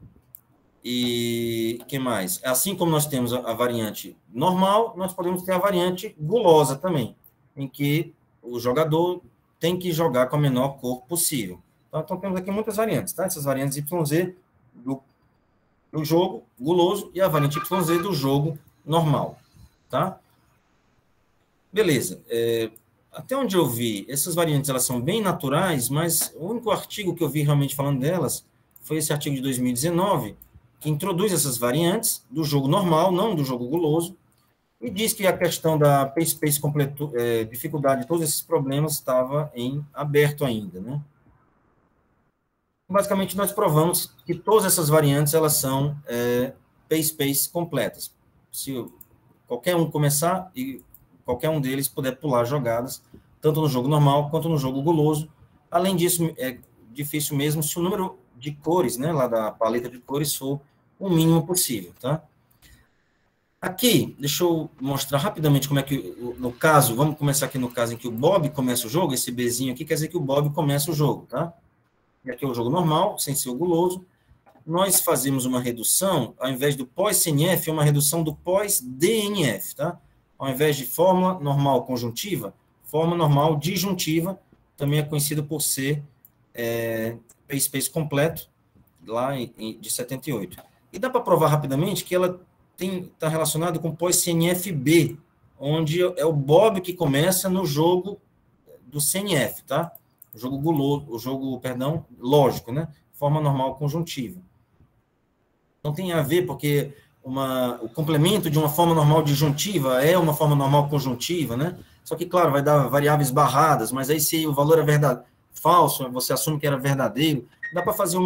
E o que mais? Assim como nós temos a variante normal, nós podemos ter a variante gulosa também, em que o jogador tem que jogar com a menor cor possível. Então temos aqui muitas variantes, tá? Essas variantes YZ do jogo guloso e a variante YZ do jogo normal, tá? Beleza. Até onde eu vi, essas variantes elas são bem naturais, mas o único artigo que eu vi realmente falando delas foi esse artigo de 2019, que introduz essas variantes do jogo normal, não do jogo guloso, e diz que a questão da P-Space dificuldade de todos esses problemas estava em aberto ainda, né? Basicamente, nós provamos que todas essas variantes, elas são P-Space completas. Se qualquer um começar e qualquer um deles puder pular jogadas, tanto no jogo normal quanto no jogo guloso. Além disso, é difícil mesmo se o número de cores, né, lá da paleta de cores, for o mínimo possível, tá? Aqui, deixa eu mostrar rapidamente como é que, no caso, vamos começar aqui no caso em que o Bob começa o jogo, esse Bzinho aqui quer dizer que o Bob começa o jogo, tá? E aqui é o jogo normal, sem ser o guloso. Nós fazemos uma redução, ao invés do pós-CNF, é uma redução do pós-DNF, tá? Ao invés de fórmula normal conjuntiva, forma normal disjuntiva, também é conhecida por ser P-Space completo, lá de 78. E dá para provar rapidamente que ela está relacionada com pós-CNF-B, onde é o Bob que começa no jogo do CNF, tá? O jogo guloso, lógico, né? Forma normal conjuntiva. Então tem a ver porque o complemento de uma forma normal disjuntiva é uma forma normal conjuntiva, né? Só que, claro, vai dar variáveis barradas, mas aí se o valor é falso, você assume que era verdadeiro. dá para fazer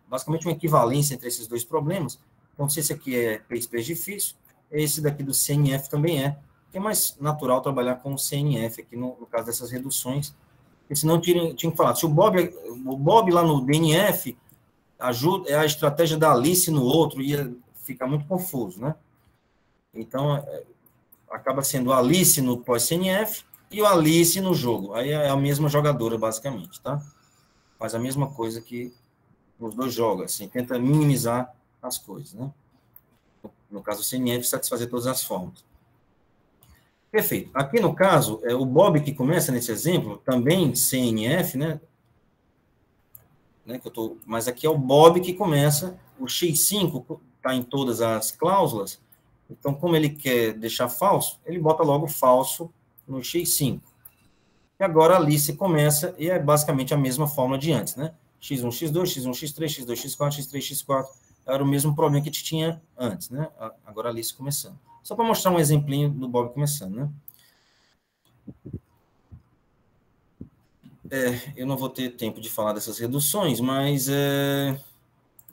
basicamente uma equivalência entre esses dois problemas. Então, se esse aqui é P-Space difícil, esse daqui do CNF também é, porque é mais natural trabalhar com o CNF aqui no caso dessas reduções, porque senão tinha que falar, se o Bob lá no DNF é a estratégia da Alice no outro, ia ficar muito confuso, né? Então, acaba sendo o Alice no pós-CNF e o Alice no jogo. Aí é a mesma jogadora, basicamente, tá? Faz a mesma coisa que os dois jogam, assim, tenta minimizar as coisas, né? No caso, o CNF satisfazer todas as formas. Perfeito. Aqui, no caso, o Bob que começa nesse exemplo, também CNF, né? Mas aqui é o Bob que começa, o X5 está em todas as cláusulas, então, como ele quer deixar falso, ele bota logo falso no X5. E agora a Alice começa, e é basicamente a mesma fórmula de antes, né? X1, X2, X1, X3, X2, X4, X3, X4, era o mesmo problema que a gente tinha antes, né? Agora a Alice começando. Só para mostrar um exemplinho do Bob começando, né? Eu não vou ter tempo de falar dessas reduções, mas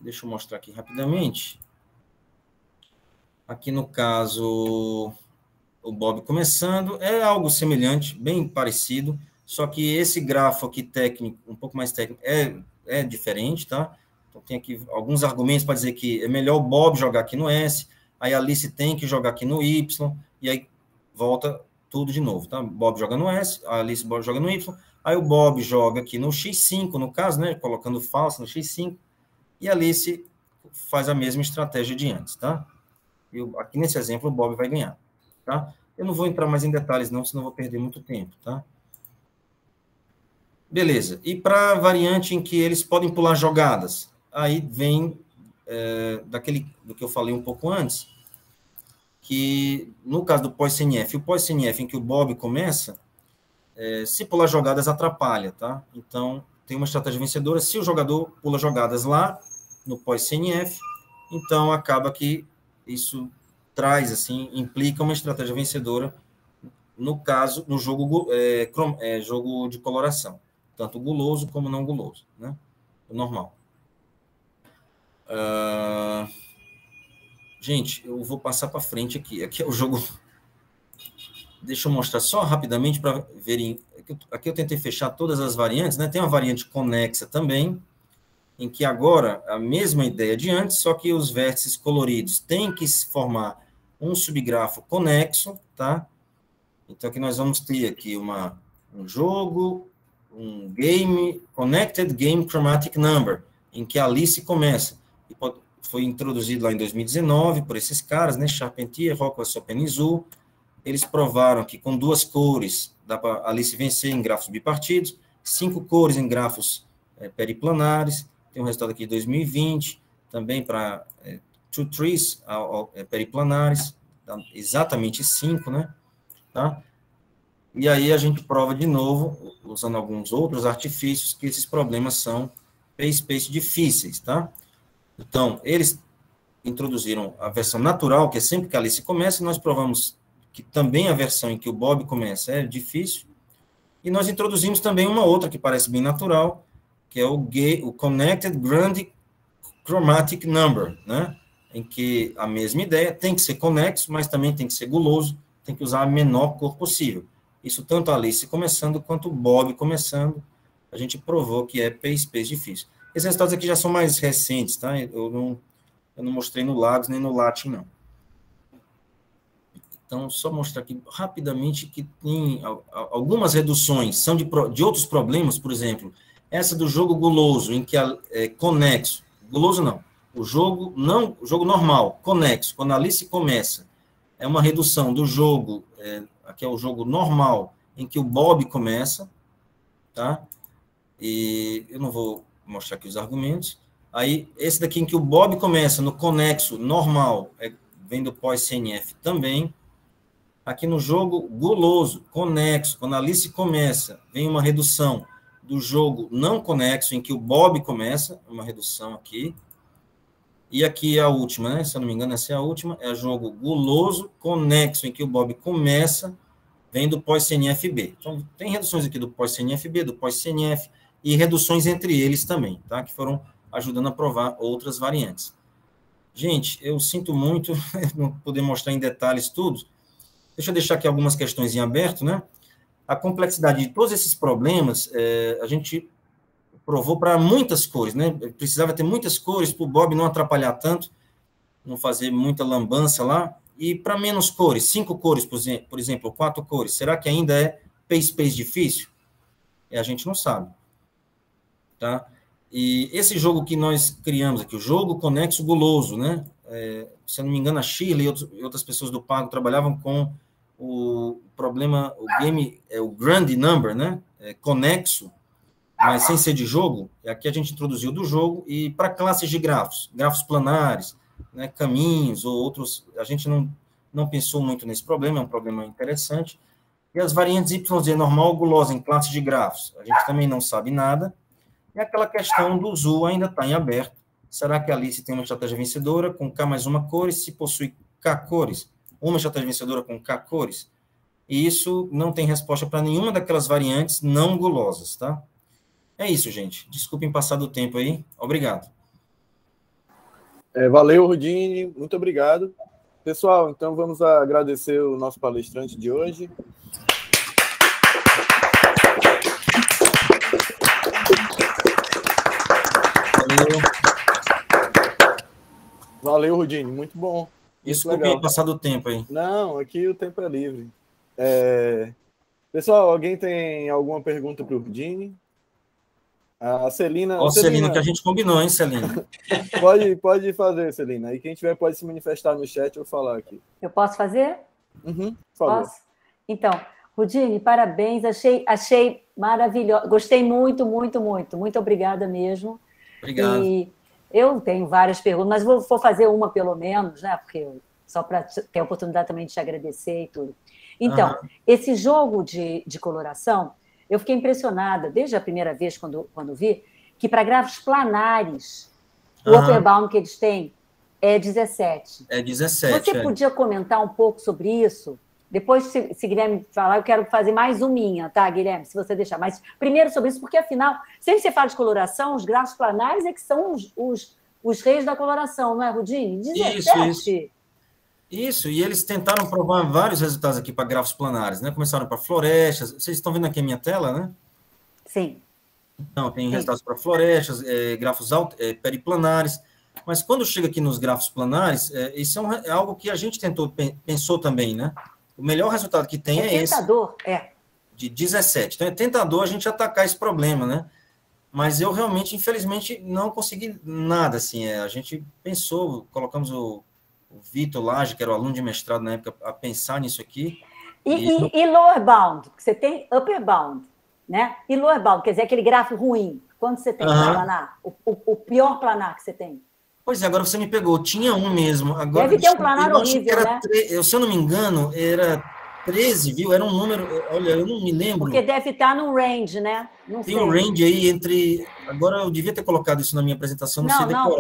deixa eu mostrar aqui rapidamente. Aqui no caso, o Bob começando, é algo semelhante, bem parecido, só que esse grafo aqui técnico, um pouco mais técnico, é diferente, tá? Então tem aqui alguns argumentos para dizer que é melhor o Bob jogar aqui no S, aí a Alice tem que jogar aqui no Y, e aí volta tudo de novo, tá? Bob joga no S, a Alice joga no Y, aí o Bob joga aqui no X5, no caso, né? Colocando falso no X5, e a Alice faz a mesma estratégia de antes, tá? Aqui nesse exemplo o Bob vai ganhar, tá? Eu não vou entrar mais em detalhes não, senão vou perder muito tempo, tá? Beleza. E para a variante em que eles podem pular jogadas, aí vem do que eu falei um pouco antes, que no caso do pós-CNF, o pós-CNF em que o Bob começa, se pular jogadas atrapalha, tá? Então, tem uma estratégia vencedora, se o jogador pula jogadas lá, no pós-CNF, então acaba que isso traz, assim, implica uma estratégia vencedora, no caso, no jogo, jogo de coloração, tanto guloso como não guloso, né? O normal. Gente, eu vou passar para frente aqui. Aqui é o jogo... Deixa eu mostrar só rapidamente para verem. Aqui eu tentei fechar todas as variantes, né? Tem uma variante conexa também, em que agora a mesma ideia de antes, só que os vértices coloridos têm que formar um subgrafo conexo, tá? Então aqui nós vamos ter aqui um jogo, um game, Connected Game Chromatic Number, em que a Alice começa. E foi introduzido lá em 2019 por esses caras, né? Charpentier, Rockwell, Sopenizu. Eles provaram que com 2 cores dá para a Alice vencer em grafos bipartidos, 5 cores em grafos periplanares. Tem um resultado aqui de 2020, também para 2 trees periplanares, exatamente 5, né? Tá? E aí a gente prova de novo, usando alguns outros artifícios, que esses problemas são P-Space difíceis, tá? Então, eles introduziram a versão natural, que é sempre que a Alice começa, e nós provamos que também a versão em que o Bob começa é difícil, e nós introduzimos também uma outra que parece bem natural, que é o Connected Grand Chromatic Number, né? Em que a mesma ideia tem que ser conexo, mas também tem que ser guloso, tem que usar a menor cor possível. Isso tanto a Alice começando, quanto o Bob começando, a gente provou que é P-Space difícil. Esses resultados aqui já são mais recentes, tá? Eu não mostrei no Lagos nem no Latin, não. Então, só mostrar aqui rapidamente que tem algumas reduções, são de outros problemas, por exemplo, essa do jogo guloso, em que é conexo, guloso não, o jogo normal, conexo, quando a Alice começa, é uma redução do jogo, aqui é o jogo normal, em que o Bob começa, tá? E eu não vou mostrar aqui os argumentos. Aí, esse daqui em que o Bob começa no conexo normal, vem do pós-CNF também. Aqui no jogo guloso, conexo, quando a Alice começa, vem uma redução do jogo não conexo, em que o Bob começa, uma redução aqui. E aqui é a última, né? Se eu não me engano, essa é a última, é o jogo guloso, conexo, em que o Bob começa, vem do pós-CNF-B. Então, tem reduções aqui do pós-CNF-B, do pós-CNF, e reduções entre eles também, tá? Que foram ajudando a provar outras variantes. Gente, eu sinto muito não poder mostrar em detalhes tudo. Deixa eu deixar aqui algumas questões em aberto, né? A complexidade de todos esses problemas, a gente provou para muitas cores, né? Precisava ter muitas cores para o Bob não atrapalhar tanto, não fazer muita lambança lá. E para menos cores, 5 cores, por exemplo, 4 cores, será que ainda é P-Space difícil? A gente não sabe. Tá? E esse jogo que nós criamos aqui, o jogo conexo guloso, né? Se eu não me engano, a Shirley e outras pessoas do Pago trabalhavam com o problema, o game, o grand number, né? Conexo, mas sem ser de jogo. E aqui a gente introduziu do jogo, e para classes de grafos planares, né, caminhos ou outros, a gente não pensou muito nesse problema, é um problema interessante. E as variantes YZ normal gulosa em classe de grafos, a gente também não sabe nada. E aquela questão do ZU ainda está em aberto. Será que a Alice tem uma estratégia vencedora com K mais uma cores, se possui K cores? Uma estratégia vencedora com K cores? E isso não tem resposta para nenhuma daquelas variantes não gulosas, tá? É isso, gente. Desculpem passar do tempo aí. Obrigado. Valeu, Rudine. Muito obrigado. Pessoal, então vamos agradecer o nosso palestrante de hoje. Valeu, Rudine. Muito bom. Desculpe passar do tempo aí. Não, aqui o tempo é livre. Pessoal, alguém tem alguma pergunta para o Rudine? A Celina... Ó, Celina, que a gente combinou, hein, Celina? Pode fazer, Celina. E quem tiver pode se manifestar no chat, eu vou falar aqui. Eu posso fazer? Por favor. Posso? Então, Rudine, parabéns. Achei maravilhoso. Gostei muito, muito, muito. Muito obrigada mesmo. Obrigado. E eu tenho várias perguntas, mas vou fazer uma pelo menos, né? Porque só para ter a oportunidade também de te agradecer e tudo. Então, esse jogo de coloração, eu fiquei impressionada, desde a primeira vez, quando vi, que para grafos planares, o upper bound que eles têm é 17. É 17. Você podia comentar um pouco sobre isso? Depois, se Guilherme falar, eu quero fazer mais uma, tá, Guilherme? Se você deixar. Mas primeiro sobre isso, porque, afinal, sempre você fala de coloração, os grafos planares é que são os reis da coloração, não é, Rudine? 17. Isso, e eles tentaram provar vários resultados aqui para grafos planares, né? Começaram para florestas. Vocês estão vendo aqui a minha tela, né? Sim. Então, tem resultados para florestas, grafos periplanares. Mas quando chega aqui nos grafos planares, isso é algo que a gente pensou também, né? O melhor resultado que tem é esse. Tentador, de 17. Então, é tentador a gente atacar esse problema, né? Mas eu realmente, infelizmente, não consegui nada, assim. A gente pensou, colocamos o Vitor Lage, que era o aluno de mestrado na época, a pensar nisso aqui. E lower bound, que você tem upper bound, né? E lower bound, quer dizer, aquele grafo ruim. Quando você tem planar? O pior planar que você tem? Pois é, agora você me pegou. Tinha um mesmo. Agora, deve ter um planar horrível, né? Se eu não me engano, era 13, viu? Era um número... Olha, eu não me lembro. Porque deve estar no range, né? Não sei. Tem um range aí entre... Agora, eu devia ter colocado isso na minha apresentação, não sei decorar. Não,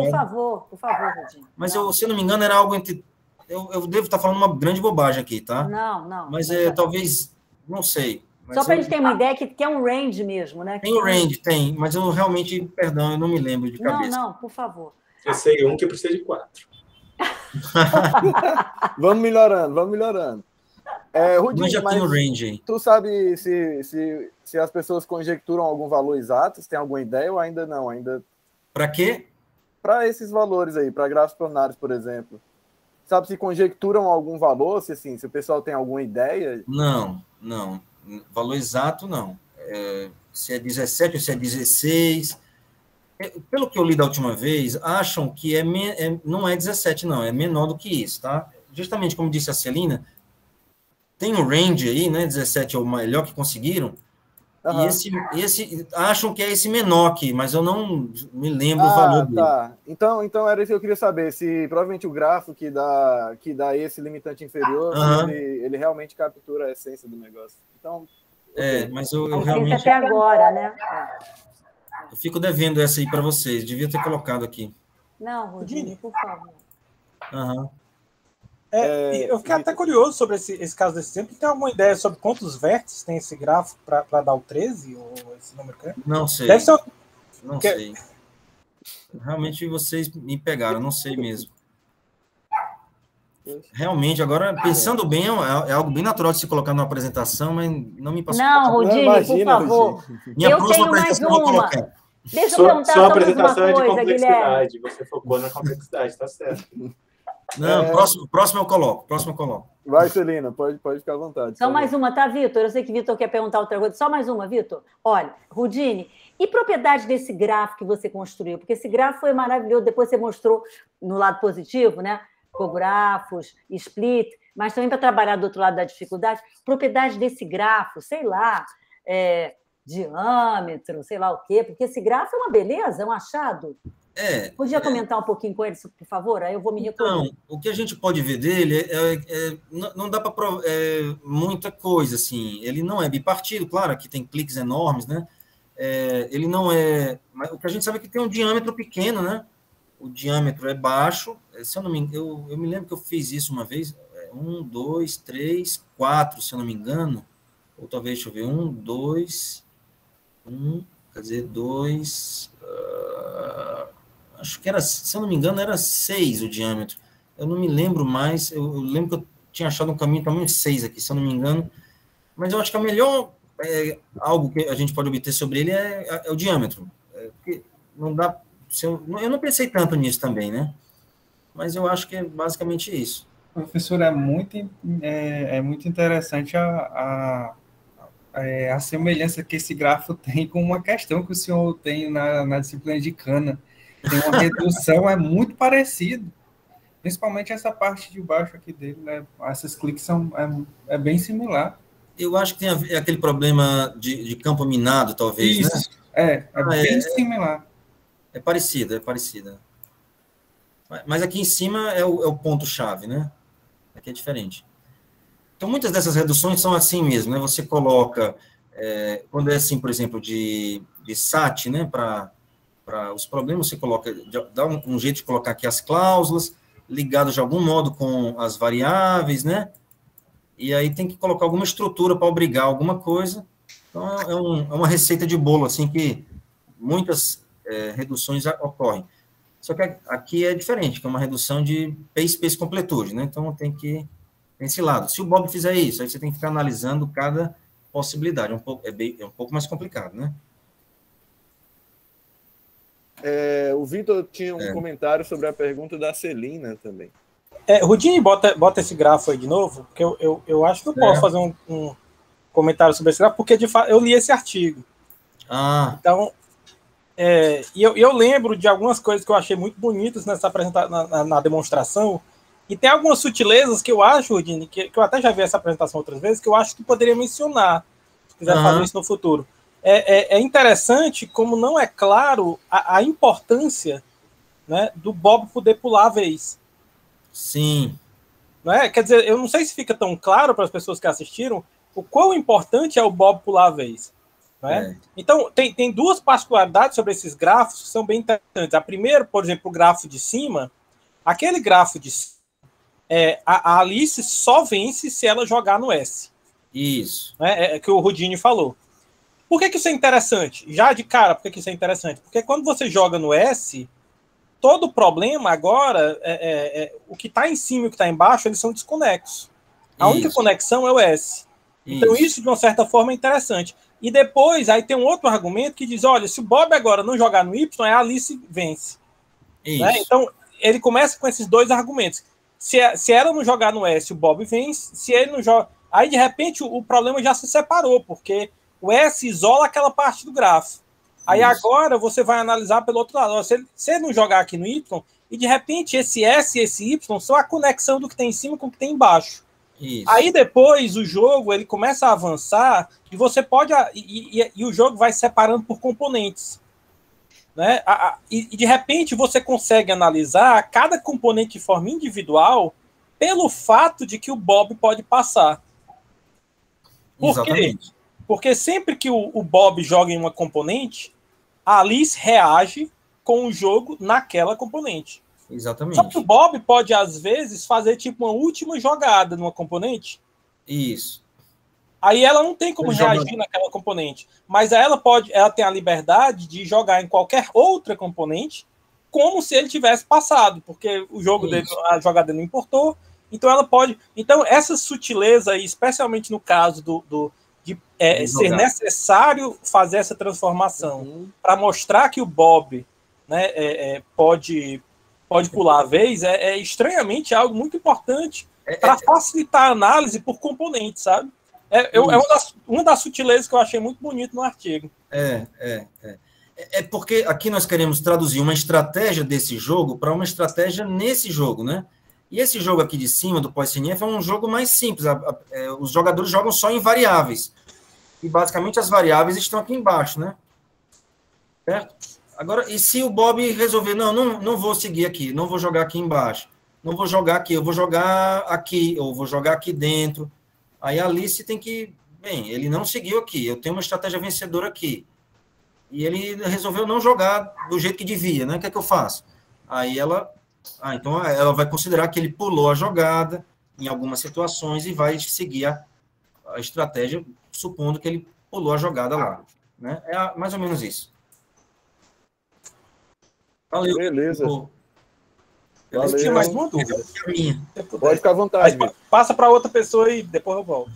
por favor, Rudine. Mas, se eu não me engano, era algo entre... Eu devo estar falando uma grande bobagem aqui, tá? Não. Mas talvez... Não sei. Só para a gente ter uma ideia que é um range mesmo, né? Tem um range, tem. Mas eu realmente... Perdão, eu não me lembro de cabeça. Não, por favor. Eu sei um que precisa de 4. Vamos melhorando. Rudine, já tem o range aí. Tu sabe se as pessoas conjecturam algum valor exato? Se tem alguma ideia ou ainda não? Para quê? Para esses valores aí, para grafos planares, por exemplo. Sabe se conjecturam algum valor? Se o pessoal tem alguma ideia? Não. Valor exato, não. Se é 17 ou se é 16... Pelo que eu li da última vez, acham que não é 17, não, é menor do que isso, tá? Justamente como disse a Celina, tem um range aí, né? 17 é o melhor que conseguiram, e esse acham que é esse menor aqui, mas eu não me lembro o valor dele. Tá. Então era isso que eu queria saber, se provavelmente o grafo que dá esse limitante inferior, ele realmente captura a essência do negócio. Então, mas eu realmente... Até agora, né? Eu fico devendo essa aí para vocês. Devia ter colocado aqui. Não, Rudine, por favor. Eu fiquei até curioso sobre esse caso desse exemplo. Tem alguma ideia sobre quantos vértices tem esse gráfico para dar o 13? Ou esse número que é? Não sei. Deve ser... Não sei. Realmente vocês me pegaram, não sei mesmo. Realmente, agora, pensando bem, é algo bem natural de se colocar numa apresentação, mas não me passou. Não, Rudine, por favor. Minha Eu próxima tenho mais apresentação eu vou uma. colocar. Deixa eu perguntar Sua só mais uma apresentação é de coisa, Guilherme. complexidade. Você focou na complexidade, tá certo. Não, próximo eu coloco. Vai, Celina, pode ficar à vontade. Só mais uma, tá, Vitor? Eu sei que Vitor quer perguntar outra coisa. Só mais uma, Vitor. Olha, Rudine, e propriedade desse gráfico que você construiu? Porque esse gráfico foi maravilhoso. Depois você mostrou no lado positivo, né? Cografos, split, mas também para trabalhar do outro lado da dificuldade. Propriedade desse grafo, sei lá, diâmetro, sei lá o quê, porque esse grafo é uma beleza, é um achado. Podia comentar um pouquinho com ele, por favor? Aí eu vou me recolher. Então, o que a gente pode ver dele não dá para muita coisa, assim. Ele não é bipartido, claro, aqui tem cliques enormes, né? Ele não é... Mas o que a gente sabe é que tem um diâmetro pequeno, né? O diâmetro é baixo. Se eu não me engano, eu me lembro que eu fiz isso uma vez. 1, 2, 3, 4, se eu não me engano. Ou talvez, deixa eu ver, 1, 2, 1, quer dizer, 2... acho que era, se eu não me engano, era 6 o diâmetro. Eu não me lembro mais, eu lembro que eu tinha achado um caminho tamanho 6 aqui, se eu não me engano. Mas eu acho que a melhor algo que a gente pode obter sobre ele é o diâmetro. Porque não dá... Eu não pensei tanto nisso também, né? Mas eu acho que é basicamente isso. Professor, é muito interessante a semelhança que esse gráfico tem com uma questão que o senhor tem na disciplina de Cana. Tem uma redução, é muito parecido. Principalmente essa parte de baixo aqui dele, né? Essas cliques é bem similar. Eu acho que tem aquele problema de campo minado, talvez, isso, né? Bem similar. É parecida. Mas aqui em cima é o ponto-chave, né? Aqui é diferente. Então, muitas dessas reduções são assim mesmo, né? Você coloca, quando é assim, por exemplo, de SAT, né? Para os problemas, você coloca, dá um jeito de colocar aqui as cláusulas, ligadas de algum modo com as variáveis, né? E aí tem que colocar alguma estrutura para obrigar alguma coisa. Então, é uma receita de bolo, assim, que muitas reduções ocorrem. Só que aqui é diferente, que é uma redução de P-space completude, né? Então, tem esse lado. Se o Bob fizer isso, aí você tem que ficar analisando cada possibilidade. É um pouco mais complicado, né? O Vitor tinha um comentário sobre a pergunta da Celina também. Rudine, bota esse grafo aí de novo, porque eu acho que eu posso fazer um comentário sobre esse gráfico, porque, de fato, eu li esse artigo. Então, e eu lembro de algumas coisas que eu achei muito bonitas nessa na demonstração, e tem algumas sutilezas que eu acho, Rudine, que eu até já vi essa apresentação outras vezes, que eu acho que poderia mencionar, se quiser fazer isso no futuro. É interessante como não é claro a importância, né, do Bob poder pular a vez. Sim. Não é? Quer dizer, eu não sei se fica tão claro para as pessoas que assistiram o quão importante é o Bob pular a vez. Não é? Então, tem duas particularidades sobre esses grafos que são bem interessantes. A primeira, por exemplo, o grafo de cima. Aquele grafo de cima, a Alice só vence se ela jogar no S. Isso. É que o Rudine falou. Por que isso é interessante? Já de cara, por que isso é interessante? Porque quando você joga no S, todo o problema agora, o que está em cima e o que está embaixo, eles são desconexos. A única conexão é o S. Então isso, de uma certa forma, é interessante. E depois, aí tem um outro argumento que diz, olha, se o Bob agora não jogar no Y, a Alice vence. Né? Então, ele começa com esses dois argumentos. Se ela não jogar no S, o Bob vence. Se ele não joga... Aí, de repente, o problema já se separou, porque o S isola aquela parte do grafo. Aí agora você vai analisar pelo outro lado. Se ele não jogar aqui no Y, e de repente esse S e esse Y são a conexão do que tem em cima com o que tem embaixo. Isso. Aí depois o jogo ele começa a avançar e você pode... E o jogo vai separando por componentes. Né? E de repente você consegue analisar cada componente de forma individual pelo fato de que o Bob pode passar. Por quê? Porque sempre que o Bob joga em uma componente, a Alice reage com o jogo naquela componente. Exatamente. Só que o Bob pode, às vezes, fazer tipo uma última jogada numa componente. Isso. Aí ela não tem como Ele reagir joga... naquela componente. Mas aí ela tem a liberdade de jogar em qualquer outra componente, como se ele tivesse passado, porque o jogo dele, a jogada dele não importou. Então ela pode. Então, essa sutileza aí, especialmente no caso de ser necessário fazer essa transformação para mostrar que o Bob, né, pode pular a vez, é estranhamente algo muito importante para facilitar a análise por componente, sabe? É uma das sutilezas que eu achei muito bonito no artigo. É porque aqui nós queremos traduzir uma estratégia desse jogo para uma estratégia nesse jogo, né? E esse jogo aqui de cima, do pós-CNF, é um jogo mais simples. Os jogadores jogam só em variáveis. E, basicamente, as variáveis estão aqui embaixo, né? Certo? Agora, e se o Bob resolver, não vou seguir aqui, não vou jogar aqui embaixo, não vou jogar aqui, eu vou jogar aqui, ou vou jogar aqui dentro. Aí a Alice tem que... Bem, ele não seguiu aqui, eu tenho uma estratégia vencedora aqui. E ele resolveu não jogar do jeito que devia, né? O que é que eu faço? Aí ela... então ela vai considerar que ele pulou a jogada em algumas situações e vai seguir a estratégia, supondo que ele pulou a jogada lá. Né? Mais ou menos isso. Valeu. Beleza. Eu tinha mais uma dúvida. Pode ficar à vontade. Passa para outra pessoa e depois eu volto.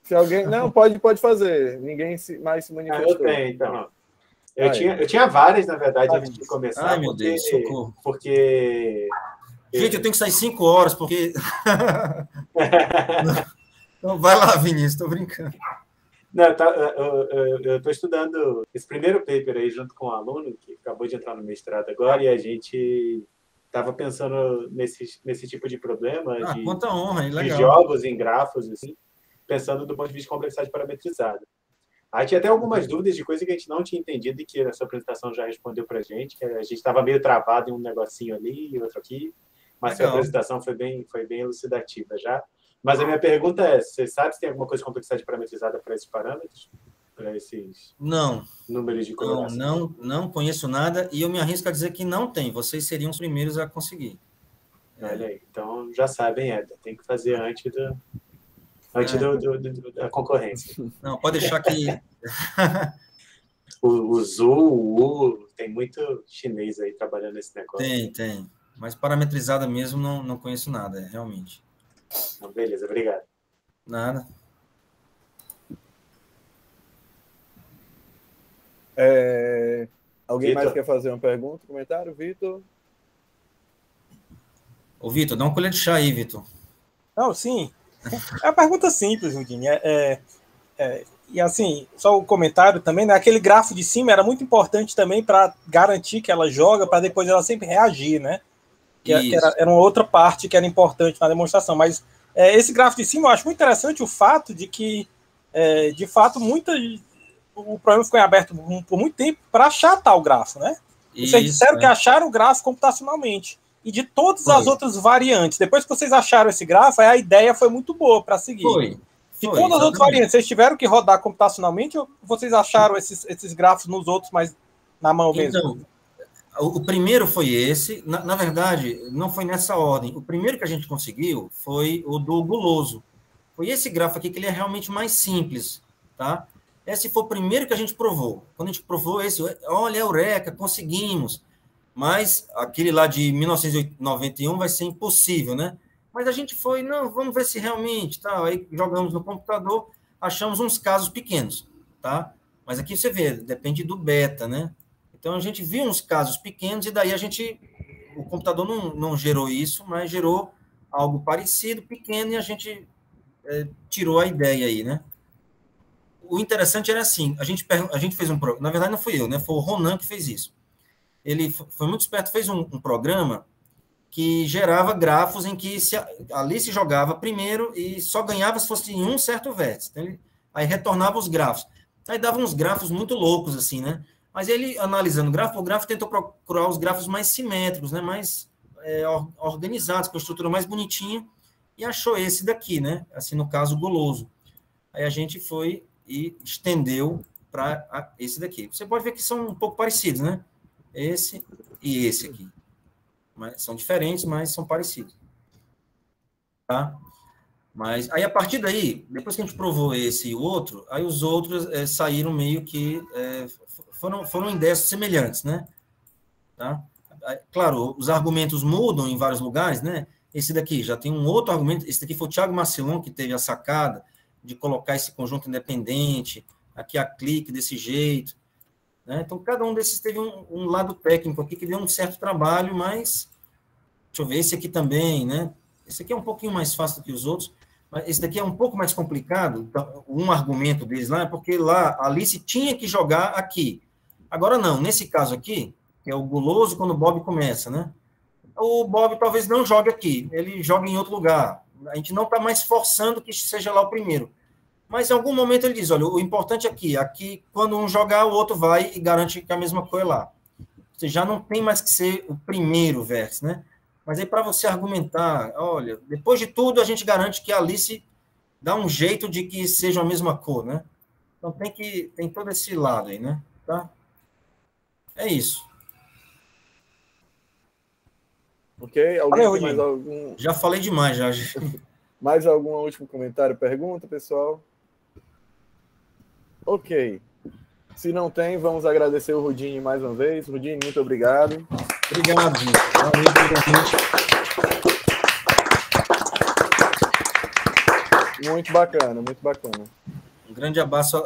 Se alguém... Não, pode fazer. Ninguém mais se manifestou. Eu tenho, então. Eu tinha várias, na verdade, antes de começar. Ai, meu Deus, socorro. Porque... Gente, eu tenho que sair 5 horas, porque... Então, vai lá, Vinícius, estou brincando. Não, eu estou estudando esse primeiro paper aí junto com um aluno que acabou de entrar no mestrado agora, e a gente estava pensando nesse tipo de problema quanta honra, de legal. jogos em grafos, assim, pensando do ponto de vista de complexidade parametrizada. Aí tinha até algumas dúvidas de coisa que a gente não tinha entendido e que a sua apresentação já respondeu para a gente, que a gente estava meio travado em um negocinho ali e outro aqui, mas a apresentação foi bem elucidativa já. Mas a minha pergunta é, você sabe se tem alguma coisa de complexidade parametrizada para esses parâmetros? Para esses números de coloração? Não conheço nada e eu me arrisco a dizer que não tem. Vocês seriam os primeiros a conseguir. Olha aí, então já sabem, Éder, tem que fazer antes da concorrência. Não, pode deixar que... o Zhu, tem muito chinês aí trabalhando nesse negócio. Tem. Mas parametrizada mesmo não conheço nada, realmente. Então, beleza, obrigado. Nada. Alguém Vitor? mais quer fazer uma pergunta, comentário? Vitor? Ô, Vitor, dá uma colher de chá aí, Vitor. Não, sim. É uma pergunta simples, Rudinho. E assim, só o comentário também, né? Aquele grafo de cima era muito importante também para garantir que ela joga, para depois ela sempre reagir, né? Que era uma outra parte que era importante na demonstração. Mas esse gráfico de cima, eu acho muito interessante o fato de que, de fato, o problema ficou em aberto por muito tempo para achar tal grafo, né? Vocês disseram que acharam o gráfico computacionalmente. E de todas as outras variantes, depois que vocês acharam esse grafo, a ideia foi muito boa para seguir. De todas as outras variantes, vocês tiveram que rodar computacionalmente ou vocês acharam esses grafos nos outros, mas na mão mesmo? Então, o primeiro foi esse. Na verdade, não foi nessa ordem. O primeiro que a gente conseguiu foi o do guloso. Foi esse grafo aqui que ele é realmente mais simples, tá? Esse foi o primeiro que a gente provou. Quando a gente provou esse, olha, eureka, conseguimos. Mas aquele lá de 1991 vai ser impossível, né? Mas a gente foi, não, vamos ver se realmente, tá? Aí jogamos no computador, achamos uns casos pequenos, tá? Mas aqui você vê, depende do beta, né? Então a gente viu uns casos pequenos e daí o computador não gerou isso, mas gerou algo parecido, pequeno, e a gente tirou a ideia aí, né? O interessante era assim, a gente fez na verdade não fui eu, né? Foi o Ronan que fez isso. Ele foi muito esperto, fez um programa que gerava grafos em que ali se jogava primeiro e só ganhava se fosse em um certo vértice. Então, aí retornava os grafos. Aí dava uns grafos muito loucos, assim, né? Mas ele, analisando o grafo tentou procurar os grafos mais simétricos, né? Mais organizados, com a estrutura mais bonitinha, e achou esse daqui, né? Assim, no caso, guloso. Aí a gente foi e estendeu para esse daqui. Você pode ver que são um pouco parecidos, né? Esse e esse aqui. são diferentes, mas são parecidos. Tá? Mas aí, a partir daí, depois que a gente provou esse e o outro, aí os outros saíram meio que... foram ideias semelhantes, né? Tá? Claro, os argumentos mudam em vários lugares, né? Esse daqui já tem um outro argumento. Esse daqui foi o Thiago Marcilon que teve a sacada de colocar esse conjunto independente, aqui a clique desse jeito, né? Então, cada um desses teve um lado técnico aqui que deu um certo trabalho, mas... Deixa eu ver, esse aqui também, né? Esse aqui é um pouquinho mais fácil do que os outros, mas esse daqui é um pouco mais complicado. Então, um argumento deles lá é porque lá a Alice tinha que jogar aqui. Agora não, nesse caso aqui, que é o guloso quando o Bob começa, né? O Bob talvez não jogue aqui, ele joga em outro lugar. A gente não está mais forçando que seja lá o primeiro. Mas em algum momento ele diz, olha, o importante aqui quando um jogar, o outro vai e garante que é a mesma coisa lá. Você já não tem mais que ser o primeiro verso, né? Mas aí, para você argumentar, olha, depois de tudo, a gente garante que a Alice dá um jeito de que seja a mesma cor, né? Então, tem todo esse lado aí, né? Tá? É isso. Ok? Alguém tem mais algum... Já falei demais, já. Mais algum último comentário, pergunta, pessoal? Ok. Se não tem, vamos agradecer o Rudine mais uma vez. Rudine, muito obrigado. Obrigado, gente. Muito bacana, muito bacana. Um grande abraço